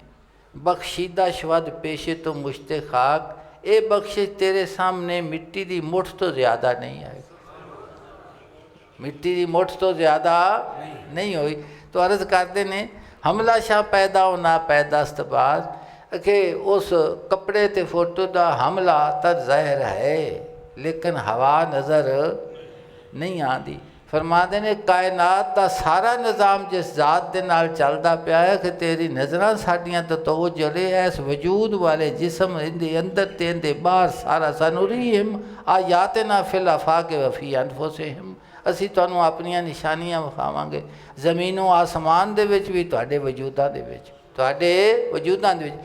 بخشیدہ شود پیشے تو مشت خاک، اے بخشش تیرے سامنے مٹی دی مٹھ تو زیادہ نہیں آئے، مٹی دی مٹھ تو زیادہ نہیں ہوئی۔ تو عرض کرتے نے حملہ شاہ پیدا و نا پیداست باز، کہ اس کپڑے تے فوٹو دا حملہ تر ظاہر ہے لیکن ہوا نظر نہیں آندی۔ فرما دے نے کائنات دا سارا نظام جس ذات دے نال چلدا پیا ہے کہ تیری نظراں ساڈیاں تو توجہ لے اس وجود والے جسم اندے اندر تے اندے باہر سارا سنوریم آیاتنا فی الافاق و فی انفسہم، اسی تانوں اپنیاں نشانیاں وکھاواں گے زمین و آسمان دے وچ بھی تواڈے وجوداں دے وچ، تواڈے وجوداں دے وچ۔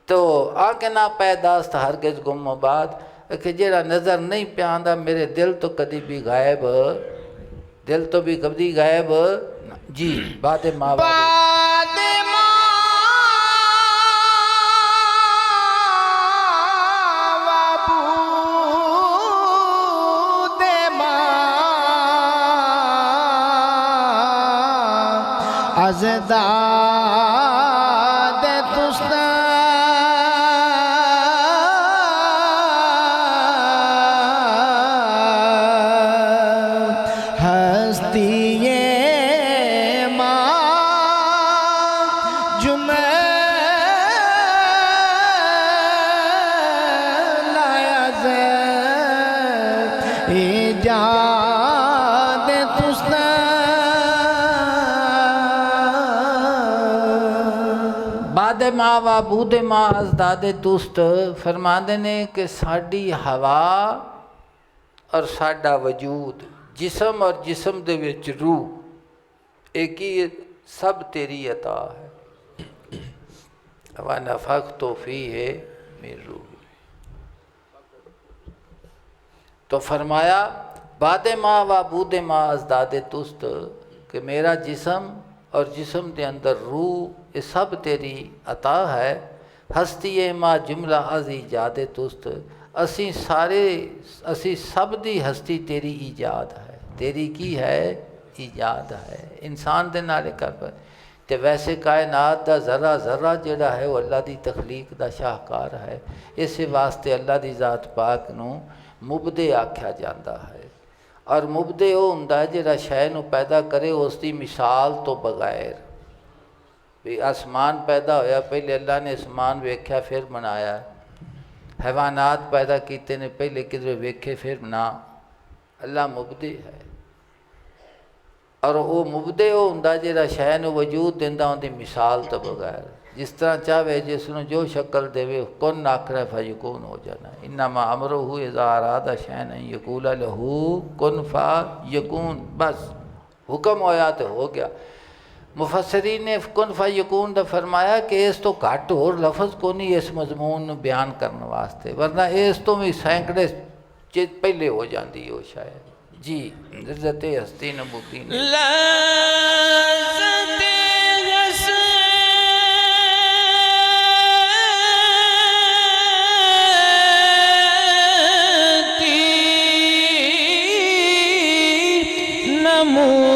تو آنکھ نہ پیداست ہرگز گم آباد، کہ جڑا نظر نہیں پیا آندا میرے دل تو کدی بھی غائب، دل تو بھی کبھی غائب جی۔ بعد ماں بعد وابود ازداد تست ہستی ماں جملہ ایجاد تست بعد ماں وابود ماں ازداد دوست، فرماندے نے کہ ساڈی ہوا اور ساڈا وجود، جسم اور جسم دے وچ روح، ایک ہی سب تیری عطا ہے۔ وَنَفَخْتُ فِيهِ مِن روحی، تو فرمایا بعد ماں وابود ماں ازداد تست، کہ میرا جسم اور جسم دے اندر روح یہ سب تیری عطا ہے۔ ہستی ماں جملہ از ایجاد تست، اسی سب دی ہستی تیری ایجاد ہے، تیری کی ہے ایجاد ہے، انسان دے نالے کر پر۔ تے ویسے کائنات دا ذرہ ذرہ جڑا ہے وہ اللہ دی تخلیق دا شاہکار ہے، اسی واسطے اللہ دی ذات پاک نو مبدع آکھیا جاندہ ہے۔ اور مبدع وہ ہوندا ہے جڑا شے نو پیدا کرے اس دی مثال تو بغیر۔ بھی آسمان پیدا ہویا پہلے اللہ نے آسمان ویکھیا پھر بنایا، حیوانات پیدا کیتے نے پہلے کدھر ویکھے پھر بنا، اللہ مبدع ہے۔ اور وہ مبدع وہ ہوندا جڑا شے نو وجود دیندا اون دی مثال تو بغیر، جس طرح چاہے جس نو جو شکل دے کن آکھنا فیکون ہو جانا، انما امرہ اذا اراد شیئا ان یقول لہ کن فیکون، بس حکم ہویا تو ہو گیا۔ مفسرین نے کن فیکون دا فرمایا کہ اس تو گھٹ اور لفظ کو نہیں اس مضمون نو بیان کرنے واسطے، ورنہ اس تو بھی سینکڑے چیز پہلے ہو جاندی ہو شاید جی۔ لذت ہستی نبوتی نے لذت ہستی نمودی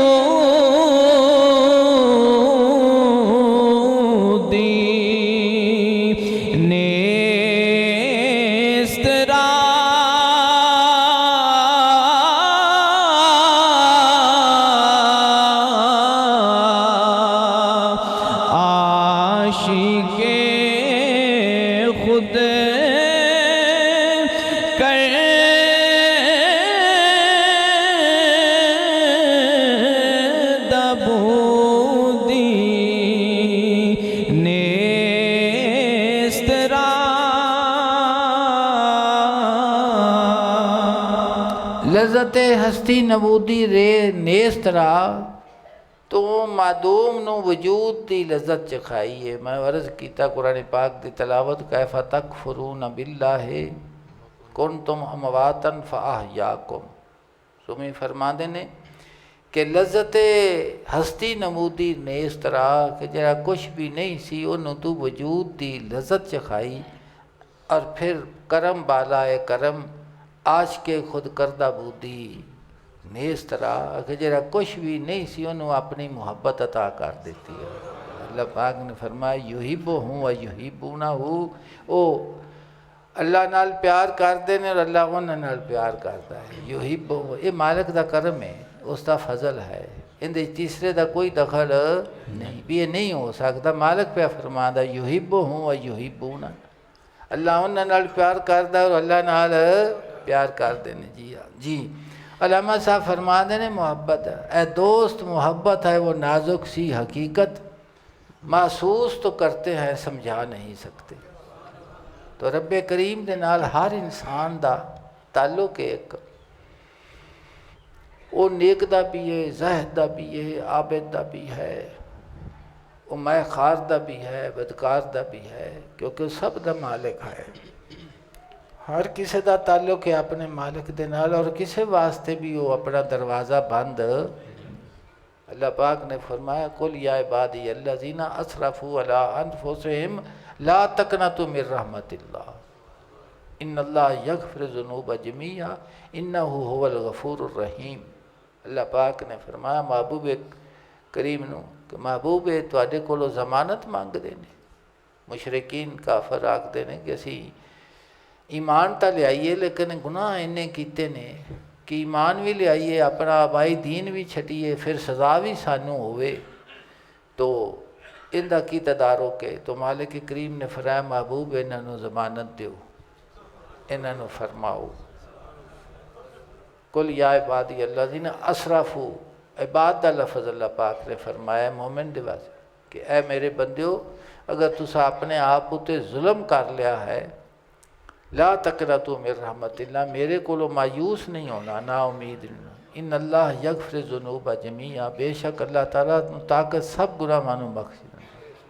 نیست را لذت ہستی نبودی رے نیست را، تو معدوم نو وجود دی لذت چکھائی ہے۔ میں عرض کیتا قرآن پاک دی تلاوت، کیف تکفرون باللہ کنتم امواتا فاحیاکم۔ سمی فرماندے نے کہ لذت ہستی نمودی نیست را، کہ جڑا کچھ بھی نہیں سی انہوں تو وجود دی لذت چکھائی، اور پھر کرم بالا کرم آج کے خود کردہ بودی نیست را، کہ جڑا کچھ بھی نہیں سی انہوں اپنی محبت عطا کر دیتی ہے۔ اللہ پاک نے فرمایا یحبہم و یحبونہ، او اللہ نال پیار کردے نے اور اللہ انہاں نال پیار کرتا ہے۔ یحبہم، یہ مالک دا کرم ہے، اس دا فضل ہے، اندے تیسرے دا کوئی دخل نہیں، بھی یہ نہیں ہو سکتا۔ مالک پہ فرماتا یحبہم و یحبونہ، اللہ انہاں نال پیار کرتا ہے اور اللہ نال پیار کردے نے۔ جی علامہ صاحب فرما دے نے محبت ہے، اے دوست محبت ہے وہ نازک سی حقیقت، محسوس تو کرتے ہیں سمجھا نہیں سکتے۔ تو رب کریم دے نال ہر انسان دا تعلق ایک، وہ نیک دا بھی ہے، زاہد دا بھی ہے، عابد دا بھی ہے، وہ مائے خار دا بھی ہے، بدکار دا بھی ہے، کیونکہ سب دا مالک ہے۔ ہر کسی دا تعلق ہے اپنے مالک دے نال، اور کسی واسطے بھی وہ اپنا دروازہ بند۔ اللہ پاک نے فرمایا قل یا عبادی الذین اسرفوا علی انفسہم لا تقنطوا من رحمت اللہ ان اللہ یغفر الذنوب جمیعا انہ هو الغفور الرحیم۔ اللہ پاک نے فرمایا محبوب کریم نو کہ محبوب تواڈے کولوں ضمانت مانگ دے نے۔ مشرکین کافر آکھدے نے کہ اسی ایمان تا لے آئیے لیکن گناہ انہیں کیتے نے کہ ایمان بھی لے آئیے، اپنا آبائی دین بھی چھٹیے، پھر سزا بھی سانوں ہوئے، تو ان دا کی تدارو کے۔ تو مالک کریم نے فرمایا محبوب انہوں ضمانت دیو، انہوں فرماؤ قل یا عبادی الذین اسرفوا، عباد دا لفظ اللہ پاک نے فرمایا مومن دے واسطے کہ اے میرے بندیو اگر تسا اپنے آپ تے ظلم کر لیا ہے، لا تقنطوا من رحمت اللہ، میرے کولو مایوس نہیں ہونا، نا امید نہیں، ان اللہ یغفر الذنوب جمیعا، بے شک اللہ تعالیٰ طاقت سب گناہ مانو بخشنا،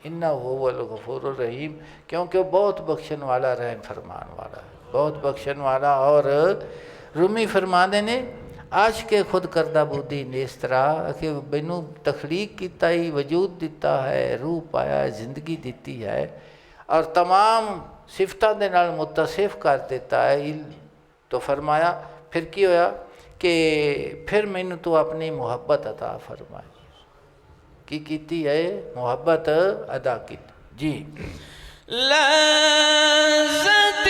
انہ هو الغفور الرحیم، کیونکہ وہ بہت بخشن والا رحم فرمان والا ہے، بہت بخشن والا۔ اور رومی فرماندے نے آج کے خود کردہ بودی نیسترا، کہ بینو تخلیق کیتا ہی، وجود دیتا ہے، روح پایا ہے، زندگی دیتی ہے، اور تمام صفتاں دے نال متصف کر دیتا ہے۔ تو فرمایا پھر کی ہویا کہ پھر مینوں تو اپنی محبت عطا فرمائی، کی کیتی ہے محبت ادا کی۔ جی لذت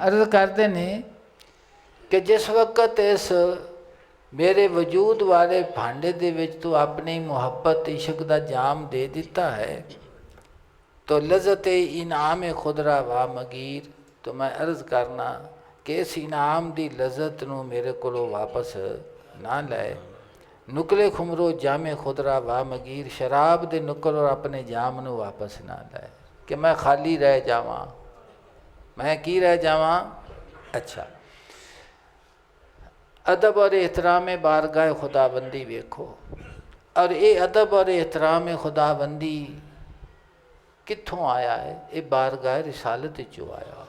عرض کرتے ہیں کہ جس وقت اس میرے وجود والے بھانڈے دے وچ تو اپنی محبت عشق دا جام دے دیتا ہے، تو لذت انعام خدرہ و مگیر، تو میں عرض کرنا کہ اس انعام دی لذت نو میرے کولو واپس نہ لائے۔ نکلے خمرو جام خدرہ و مگیر، شراب دے نکل اور اپنے جام نو واپس نہ لائے، کہ میں خالی رہ جاواں، میں کی رہ جاواں۔ اچھا ادب اور احترام بارگاہ خدا بندی ویکھو، اور یہ ادب اور احترام خدا بندی کتھوں آیا ہے؟ یہ بارگاہ رسالت چوں آیا،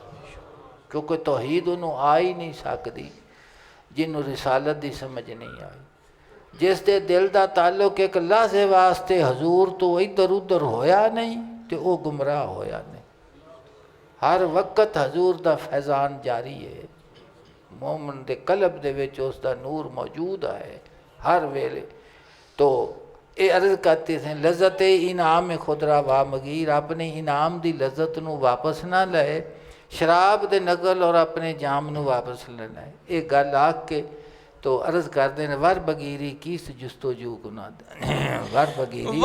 کیونکہ توحید انہوں آ ہی نہیں سکتی جنہوں رسالت دی سمجھ نہیں آئی۔ جس دے دل دا تعلق ایک لحظے واسطے حضور تو ادھر ادھر ہویا نہیں، تو وہ گمراہ ہویا نے۔ ہر وقت حضور دا فیضان جاری ہے، مومن دے قلب دے وچ اس دا نور موجود ہے ہر ویلے۔ تو اے عرض کرتے تھے لذت انعام خدرا وا مغیر، اپنے انعام دی لذت نو واپس نہ لے، شراب دے نگل اور اپنے جام نو واپس لینا ہے۔ ایک گل آکھ کے تو عرض کرتے ہیں ور بگیری کیس جستجو گناہ ور بگیری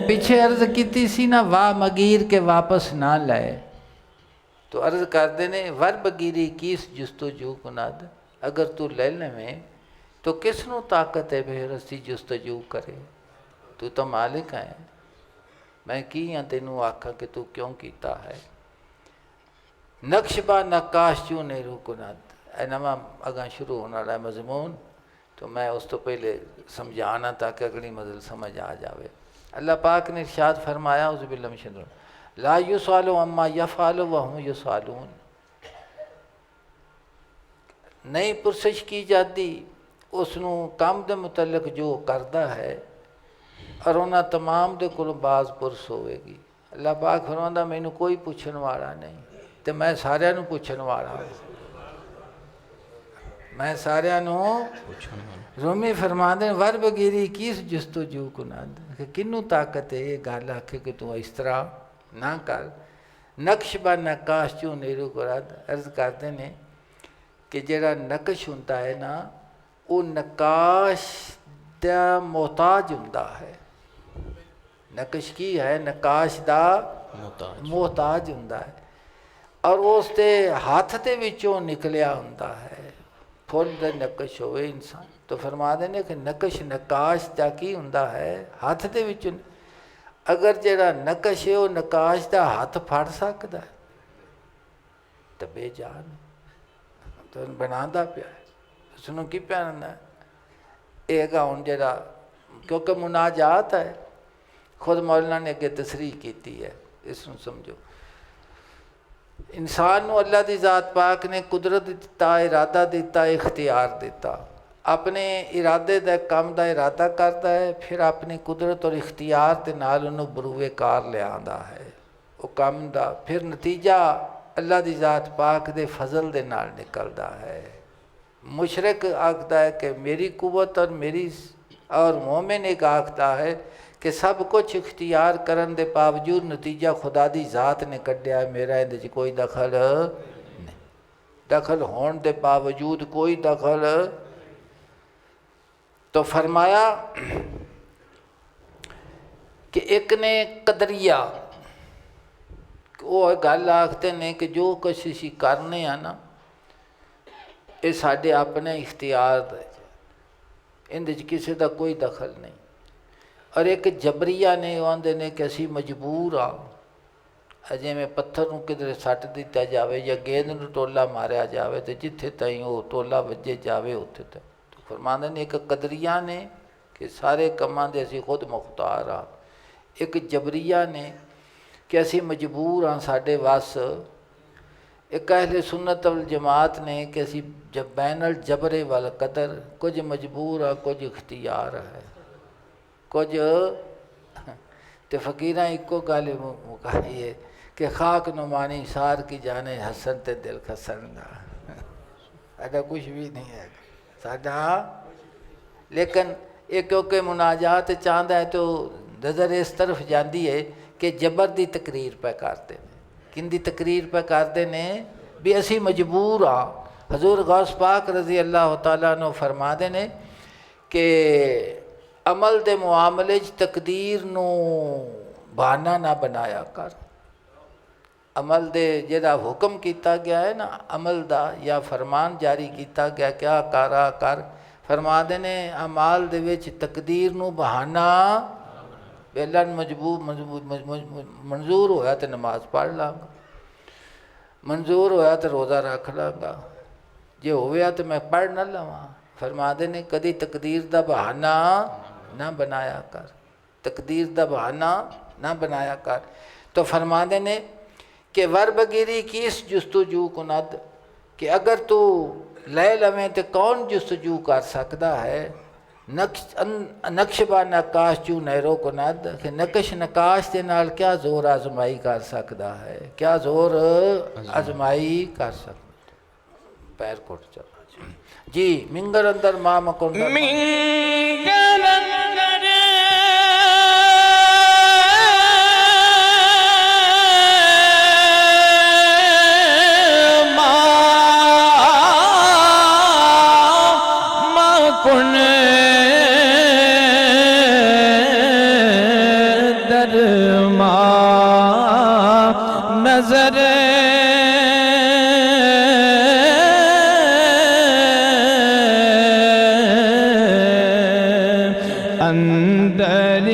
پیچھے عرض کیتی سی نا واہ مگیر کے واپس نہ لائے، تو عرض کر دینے ور بگیری کیس جستجو کناد، اگر تو لے لیں تو کس نو طاقت ہے پھر اسی جستجو کرے، تو مالک ہے، میں کی ہاں تینوں آکھا کہ تو کیوں کیتا ہے۔ نقش با نقاش چوں نیرو کناد، اے نواں اگاں شروع ہونا رہا ہے مضمون، تو میں اس تو پہلے سمجھانا تاکہ اگلی مزل سمجھ آ جاوے۔ اللہ پاک نے ارشاد فرمایا اعوذ باللہ من الشیطان الرجیم لا یسأل عما یفعل وہم یسألون، نہیں پرسش کی جاتی اس نو کام دے متعلق جو کردہ ہے، اور انہاں تمام دے کلو باز پرس ہوئے گی۔ اللہ پاک فرماتا مینوں کوئی پوچھن والا نہیں، تے میں سارے نو پوچھن والا ہوں، میں سارے نو رومی فرما دیں ور بگیری کیس جستجو کناد، کہ کنوں طاقت ہے یہ گل آکھے کہ تو اس طرح نہ کر۔ نقش با نقاش چوں نیرو کراد، عرض کرتے ہیں کہ جڑا نقش ہوتا ہے نا وہ نقاش دا محتاج ہوتا ہے، نقش کی ہے نقاش دا محتاج ہوتا ہے، اور اس دے ہاتھ دے وچوں نکلیا ہوتا ہے، پھول دے نقش ہوئے انسان، تو فرما دینے کہ نقش نقاش دا کی ہوتا ہے ہاتھ دے وچوں، اگر جڑا نقش ہے وہ نقاش دا ہاتھ پھڑ سکتا ہے تو بے جان تو بنادا پیا ہے، اس نو کی پہننا ہے ایک ہوں جڑا، کیونکہ مناجات ہے، خود مولانا نے اگے تصریح کیتی ہے، اس نو سمجھو۔ انسان نو اللہ دی ذات پاک نے قدرت دیتا، ارادہ دیتا، اختیار دیتا، اپنے ارادے دا کام دا ارادہ کرتا ہے، پھر اپنی قدرت اور اختیار دے نال انہوں بروئے کار لے آندا ہے وہ کام دا، پھر نتیجہ اللہ دی ذات پاک دے فضل دے نال نکلدا ہے۔ مشرک آکھتا ہے کہ میری قوت اور میری، اور مومن ایک آکھتا ہے کہ سب کچھ اختیار کرن دے باوجود نتیجہ خدا دی ذات نے کڈیا ہے، میرا اندر کوئی دخل نہیں، دخل ہون دے باوجود کوئی دخل۔ تو فرمایا کہ ایک نے قدریہ، وہ گل آکھتے ہیں کہ جو کچھ اسی کرنے ہیں نا یہ ساڈے اپنے اختیار دے، اندر کسی دا کوئی دخل نہیں، اور ایک جبریہ نے وہ آندے نے کہ اسی مجبور ہاں، جے میں پتھر نو کدھر سٹ دیتا جاوے یا گیند نو ٹولا ماریا جاوے تو جتھے تائیں وہ ٹولا وجے جاوے اتھے تائیں۔ تو فرماندے نے ایک قدریہ نے کہ سارے کماں دے اسی خود مختار ہاں، ایک جبریہ نے کہ اسی مجبور ہاں ساڈے واس، ایک اہل سنت والجماعت نے کہ اسی بین الجبر والقدر، کچھ مجبور ہاں کچھ اختیار ہے، کچھ تے فقیراں ایکو گل مکائی ہے کہ خاک نمانی سار کی جانے حسن تے دل خسن گا، ساڈا کچھ بھی نہیں ہے ساڈا، لیکن ایک کیونکہ مناجات چاہتا ہے تو نظر اس طرف جاندی ہے کہ جبر دی تقریر پہ کرتے ہیں، کن دی تقریر پہ کرتے ہیں بھی اسی مجبور ہاں، حضور غوث پاک رضی اللہ تعالیٰ عنہ فرماتے نے کہ عمل دے معاملے چ تقدیر نو بہانہ نہ بنایا کر. عمل دے جڑا حکم کیتا گیا ہے نا عمل دا یا فرمان جاری کیتا گیا کیا کرا کر، فرماتے نے اعمال دے وچ تقدیر نو بہانہ بیلن منظور ہویا تو نماز پڑھ لاں گا، منظور ہویا تو روزہ رکھ لاں گا، جے ہویا تو میں پڑھ نہ لواں. فرماتے نے کدی تقدیر دا بہانہ نہ بنایا کر، تقدیر دا بہانہ نہ بنایا کر. تو فرماتے نے کہ ور بگیری کیس جستجو کند، کہ اگر تو لے لویں تو کون جستجو کر سکتا ہے. نقش با نقاش چوں نیرو کند، کہ نقش نقاش دے نال کیا زور آزمائی کر سکتا ہے، کیا زور آزمائی کر سکتا. پیر کٹ چلا جی. منگر اندر ماں مکنڈر منگر اندر نظر اندر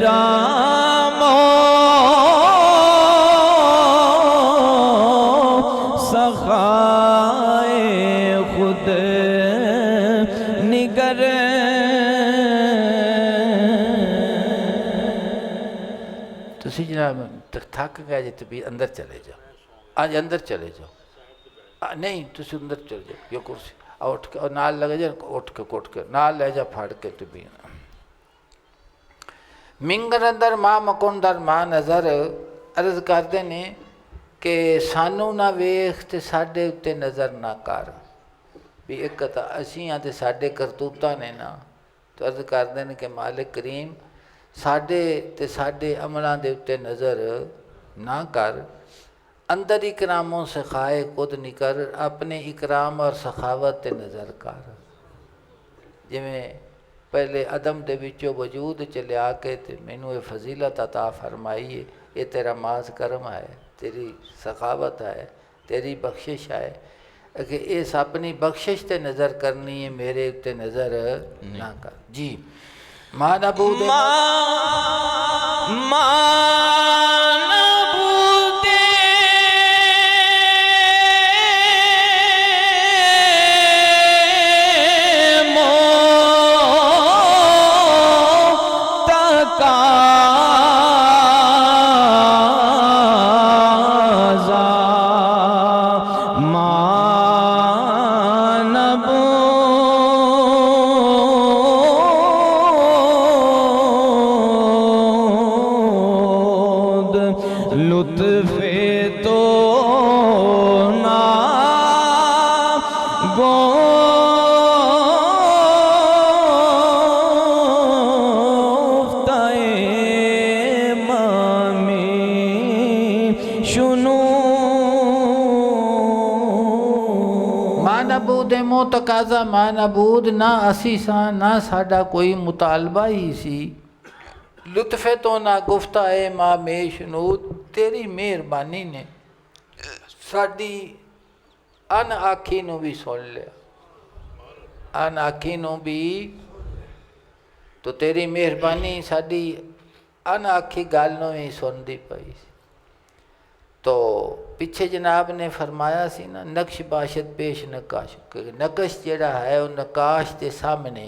رام سخائے خود نگر. تسی جناب تھک گئے جی تو بھی اندر چلے جاؤ، آج اندر چلے جاؤ. نہیں تسی اندر چلے جاؤ، یہ کرسی اٹھ کے اور نال لگے جا اٹھ کے کٹ کے نال لے جا پھاڑ کے تو بھی. منگر اندر ماں مکندر ماں نظر عرض کرتے ہیں کہ سانو نہ ویخ تے ساڈے اتے نظر نہ کر. بھی ایک اسی ہاں تے ساڈے کرتوتاں نے نا، تو عرض کرتے ہیں کہ مالک کریم ساڈے تے ساڈے عملاں دے اتے نظر نہ کر. اندر اکراموں سخائے خود نکر، اپنے اکرام اور سخاوت تے نظر کر. جویں پہلے عدم دے وچوں وجود چلے آ کے تے مینوں یہ فضیلت عطا فرمائی ہے، یہ تیرا ماز کرم ہے، تیری سخاوت ہے، تیری بخشش ہے کہ اس اپنی بخشش تے نظر کرنی ہے، میرے تے نظر نہ کر. جی ماں نبود لطف تو نا گفتائے مامی شنو. ماں نبود مو تقاضا ماں نبود نہ اسی ساں نہ ساڈا کوئی مطالبہ ہی سی. لطف تو نہ گفتہ اے ماں میں شنود، تیری مہربانی نے ساڈی ان آکھی نو بھی سن لیا، ان آکھی نو بھی. تو تیری مہربانی ساڈی ان آکھی گل نو بھی سن دی پئی. تو پیچھے جناب نے فرمایا سی نا نقش باشد پیش نقاش، نقش جڑا ہے وہ نقاش کے سامنے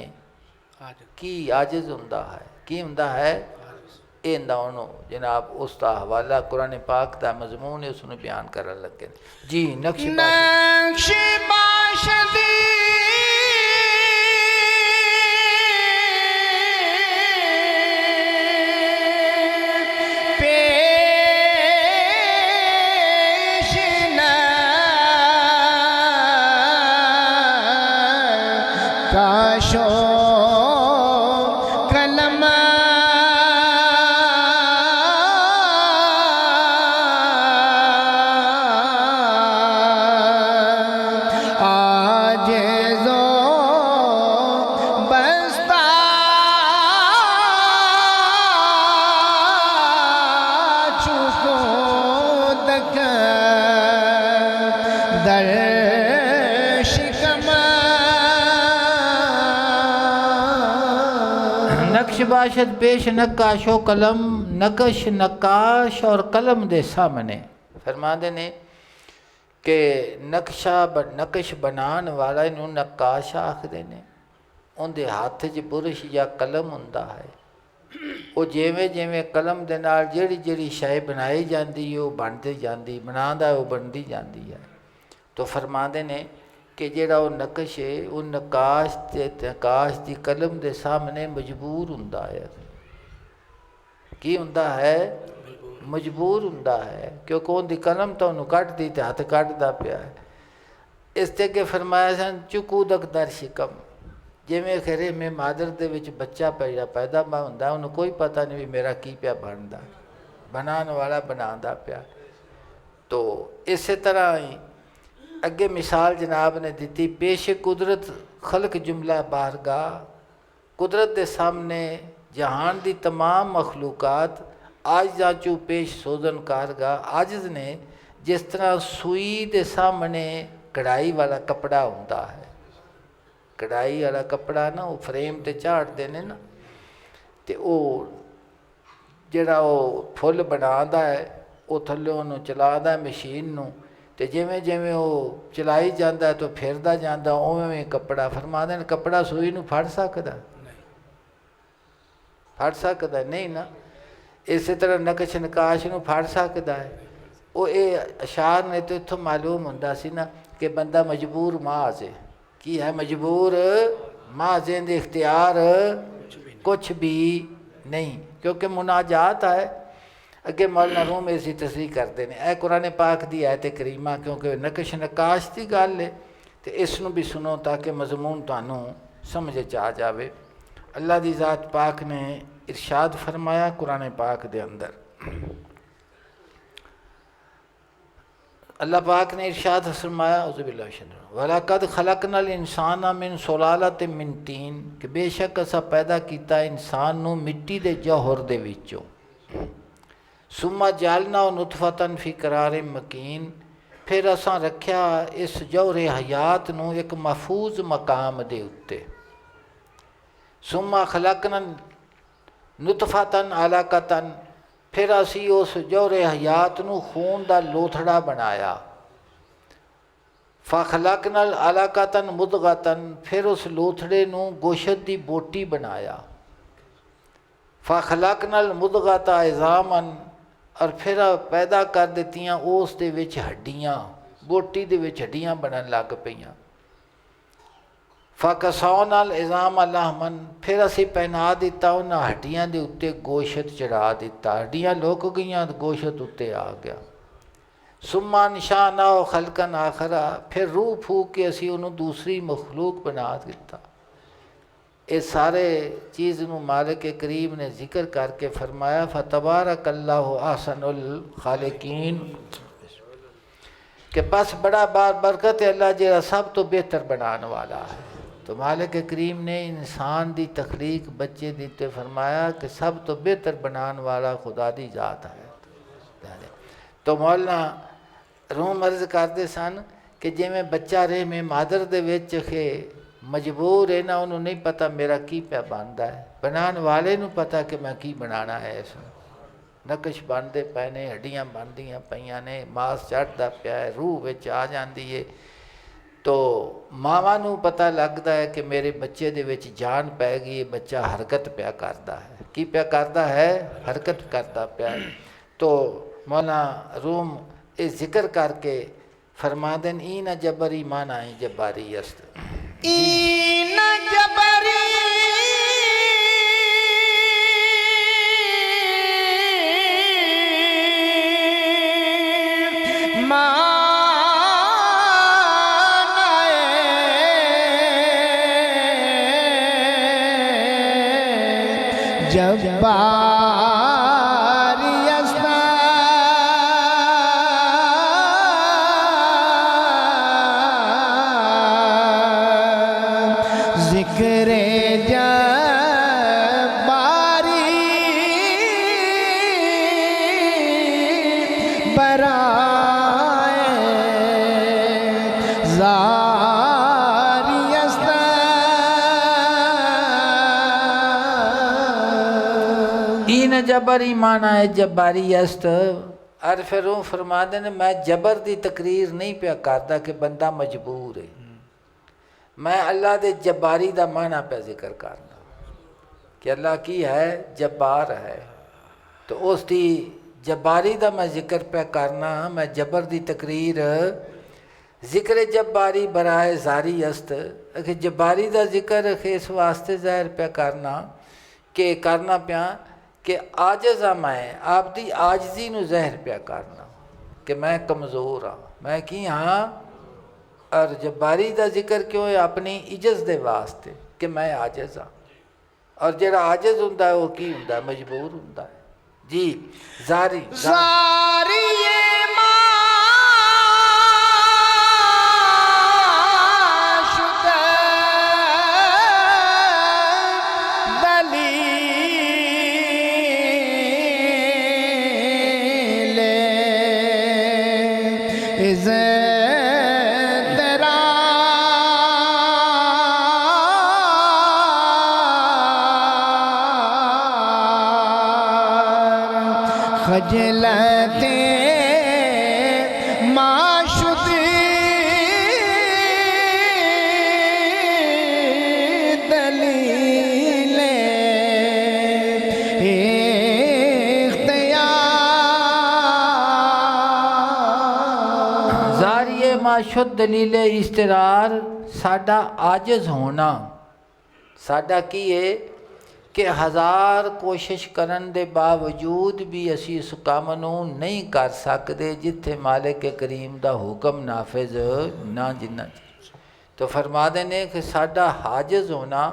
کی عاجز ہوندا ہے، کی ہوندا ہے یہ انہوں جناب اس کا حوالہ قرآن پاک دا مضمون ہے، اس نے بیان کرن لگے. جی نقش باشد کاشو کلم نقش باشد پیش نقاش و قلم، نقش نقاش اور قلم دے سامنے۔ فرماندے نے کہ نقش بنان والا انہوں نقاش آکھدے نے، ان دے ہاتھ چ برش یا قلم ہوندا ہے، وہ جیویں جیویں قلم دے نال جیڑی جیڑی شے بنائی جاندی ہے وہ بنتی جاندی، بناوندا وہ بنتی جاندی ہے۔ تو فرماندے نے کہ جیڑا وہ نقش ہے وہ نقاش دی قلم دے سامنے مجبور ہوندا ہے۔ کی ہوندا ہے؟ مجبور ہوندا ہے، کیونکہ ان دی قلم تو انہوں کٹ دی تے ہاتھ کٹدا پیا ہے۔ اس تے کہ فرمایا سن چکودک در شکم، جویں خیرے میں مادر دے وچ بچہ پیدا ہوندا انہوں کوئی پتہ نہیں بھی میرا کی پیا بندا، بنان والا بناندا پیا۔ تو اسی طرح ہی اگے مثال جناب نے دیتی، پیش قدرت خلق جملہ بارگاہ، قدرت دے سامنے جہان دی تمام مخلوقات عاجزاں چوں پیش سوزن کارگاہ، عاجز نے، جس طرح سوئی دے سامنے کڑائی والا کپڑا ہوندا ہے۔ کڑائی والا کپڑا نا وہ فریم تے چاڑ دینے نا، تے او جڑا وہ پھل بنادا ہے وہ تھلے انہوں چلادا ہے مشین نوں، تے جویں جویں وہ چلائی جاندا ہے تو پھردا جاندا، اوویں کپڑا فرماندے نے کپڑا سوئی نوں پھڑ سکدا؟ پھڑ سکدا نہیں نا۔ اسی طرح نقش نقاش نوں پھڑ سکدا ہے؟ وہ یہ اشعار نے تو اتوں معلوم ہوندا سی نا کہ بندہ مجبور محض ہے۔ کی ہے؟ مجبور محض، دے اختیار کچھ بھی نہیں، کیونکہ مناجات ہے۔ اگے مولانا روم ایسی تصریح کرتے ہیں، اے قرآن پاک دی آیت کریمہ، کیونکہ نقش نقاش دی گل ہے تو اس نو بھی سنو تاکہ مضمون تانوں سمجھ آ جاوے۔ اللہ دی ذات پاک نے ارشاد فرمایا قرآن پاک دے اندر، اللہ پاک نے ارشاد فرمایا اعوذ باللہ من الشیطان الرجیم، وَلَقَدْ خَلَقْنَا الْإِنسَانَ مِنْ سُلَالَةٍ مِّن طِین، کہ بے شک اسا پیدا کیتا انسان نو مٹی دے جوہر دے وچوں، ثُمَّ جَعَلْنَاهُ نُطْفَةً فِي قَرَارٍ مَّكِینٍ، پھر اساں رکھیا اس جوہر حیات نو ایک محفوظ مقام دے اتے، ثُمَّ خَلَقْنَا نُطْفَةً عَلَقَةً، پھر اسی اس جوہر حیات نو خون دا لوتھڑا بنایا، فَخَلَقْنَا الْعَلَقَةً مُضْغَةً، پھر اس لوتھڑے نو گوشت دی بوٹی بنایا، فَخَلَقْنَا الْمُضْغَةَ عِظَامًا، اور پھر پیدا کر دیتیاں اس دے وچ ہڈیاں، بوٹی دے وچ ہڈیاں بنن لگ پیاں، فَكَسَوْنَا الْعِظَامَ لَحْمًا، پھر اسی پہنا دیتا انہاں ہڈیاں دے اتے گوشت چڑھا دیتا، ہڈیاں لوک گئیاں گوشت اتے آ گیا، ثُمَّ أَنشَأْنَاهُ خَلْقًا آخَرَ، پھر روح پھونک کے اسی انہوں دوسری مخلوق بنا دیتا۔ اس سارے چیز نو مالک کریم نے ذکر کر کے فرمایا فَتَبَارَكَ اللَّهُ أَحْسَنُ الْخَالِقِينَ، کہ بس بڑا بار برکت ہے اللہ جیڑا سب تو بہتر بنان والا ہے۔ تو مالک کریم نے انسان دی تخلیق بچے دیتے فرمایا کہ سب تو بہتر بنان والا خدا دی ذات ہے۔ تو مولانا روم عرض کرتے سن کہ جی میں بچہ رہے میں مادر دے وچ کے مجبور ہے نا، انہوں نہیں پتہ میرا کی پیا بنتا ہے، بنان والے نو پتہ کہ میں کی بنانا ہے، اس نقش بنتے پے نے، ہڈیاں بندیاں پیاں نے، ماس چڑھتا پیا ہے، روح وچ آ جاندی ہے، تو ماواں نو پتہ لگتا ہے کہ میرے بچے دے وچ جان پی گئی، بچہ حرکت پیا کرتا ہے، کی پیا کرتا ہے؟ حرکت کرتا پیا ہے۔ تو مولانا روم اس ذکر کر کے فرما دین این جبری مانا ہے جباری است، این جبری جباری است، ذکر جباری برائے زاری است، الجبر ایمانہ جباری است، اور پھر وہ فرما دیں میں جبر دی تقریر نہیں پیا کرتا کہ بندہ مجبور ہے، میں اللہ دے جباری دا معنی پہ ذکر کرنا کہ اللہ کی ہے جبار ہے، تو اس دی جباری دا میں ذکر پہ کرنا، میں جبر دی تقریر ذکر جباری برائے زاری است، کہ جباری دا ذکر اس واسطے ظاہر پہ کرنا کہ کرنا پیا کہ عاجز ہاں میں آپ دی عاجزی نو ظاہر پیا کرنا کہ میں کمزور ہاں، میں کی ہاں، اور جباری دا ذکر کیوں ہے اپنی عجز دے واسطے کہ میں عاجز ہاں، اور جڑا عاجز ہوندا ہے وہ کی ہوندا ہے مجبور ہوندا ہے۔ جی زاری زاری خجلتے معشوقی دلیل اختیار، زاری معشد دلیل استرار ساڈا عاجز ہونا، ساڈا کی ہے کہ ہزار کوشش کرن دے باوجود بھی اسی اس کام نو نہیں کر سکتے جتھے مالک کریم دا حکم نافذ نہ جنہ تو فرما دینے کہ ساڈا حاجز ہونا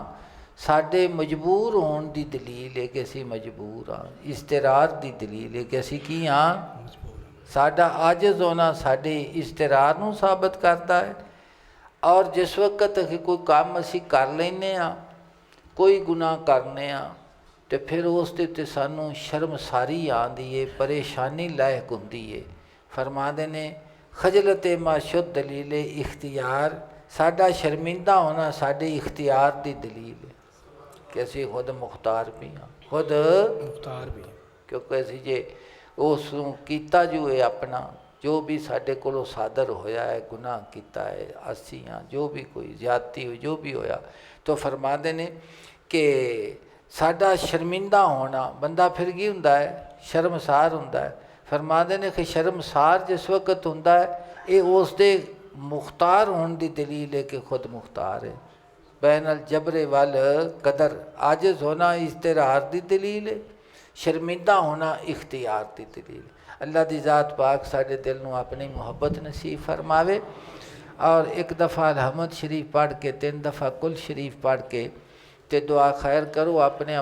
ساڈے مجبور ہون دی دلیل ہے کہ اسی مجبور ہاں، استرار دی دلیل ہے کہ اسی کی ہاں، ساڈا عاجز ہونا ساڈے استرار نو ثابت کرتا ہے، اور جس وقت کوئی کام اسی کر لینے ہاں، کوئی گناہ کرنے ہاں تو پھر اس تے سانوں شرمساری آندی ہے، پریشانی لاحق ہوندی ہے۔ فرما دینے خجلت معشد دلیل اختیار، ساڈا شرمندہ ہونا ساڈے اختیار دی دلیل ہے کہ اسی خود مختار بھی ہاں، خود مختار بھی کیونکہ اسی جے اس کیتا جو ہے اپنا جو بھی ساڈے کولوں صادر ہویا ہے گناہ کیتا ہے اسی ہاں، جو بھی کوئی زیادتی ہوئی جو بھی ہویا تو فرما دینے کہ ساڈا شرمندہ ہونا بندہ پھر کی ہوندا ہے شرمسار ہوندا ہے، فرما دینے کہ شرمسار جس وقت ہوندا ہے اے اس دے مختار ہون دی دلیل ہے کہ خود مختار ہے، بین الجبر والقدر عاجز ہونا استرار دی دلیل ہے، شرمندہ ہونا اختیار دی دلیل ہے۔ اللہ دی ذات پاک ساڈے دل نو اپنی محبت نصیب فرماوے، اور ایک دفعہ الحمد شریف پڑھ کے 3 دفعہ کل شریف پڑھ کے تے دعا خیر کرو اپنے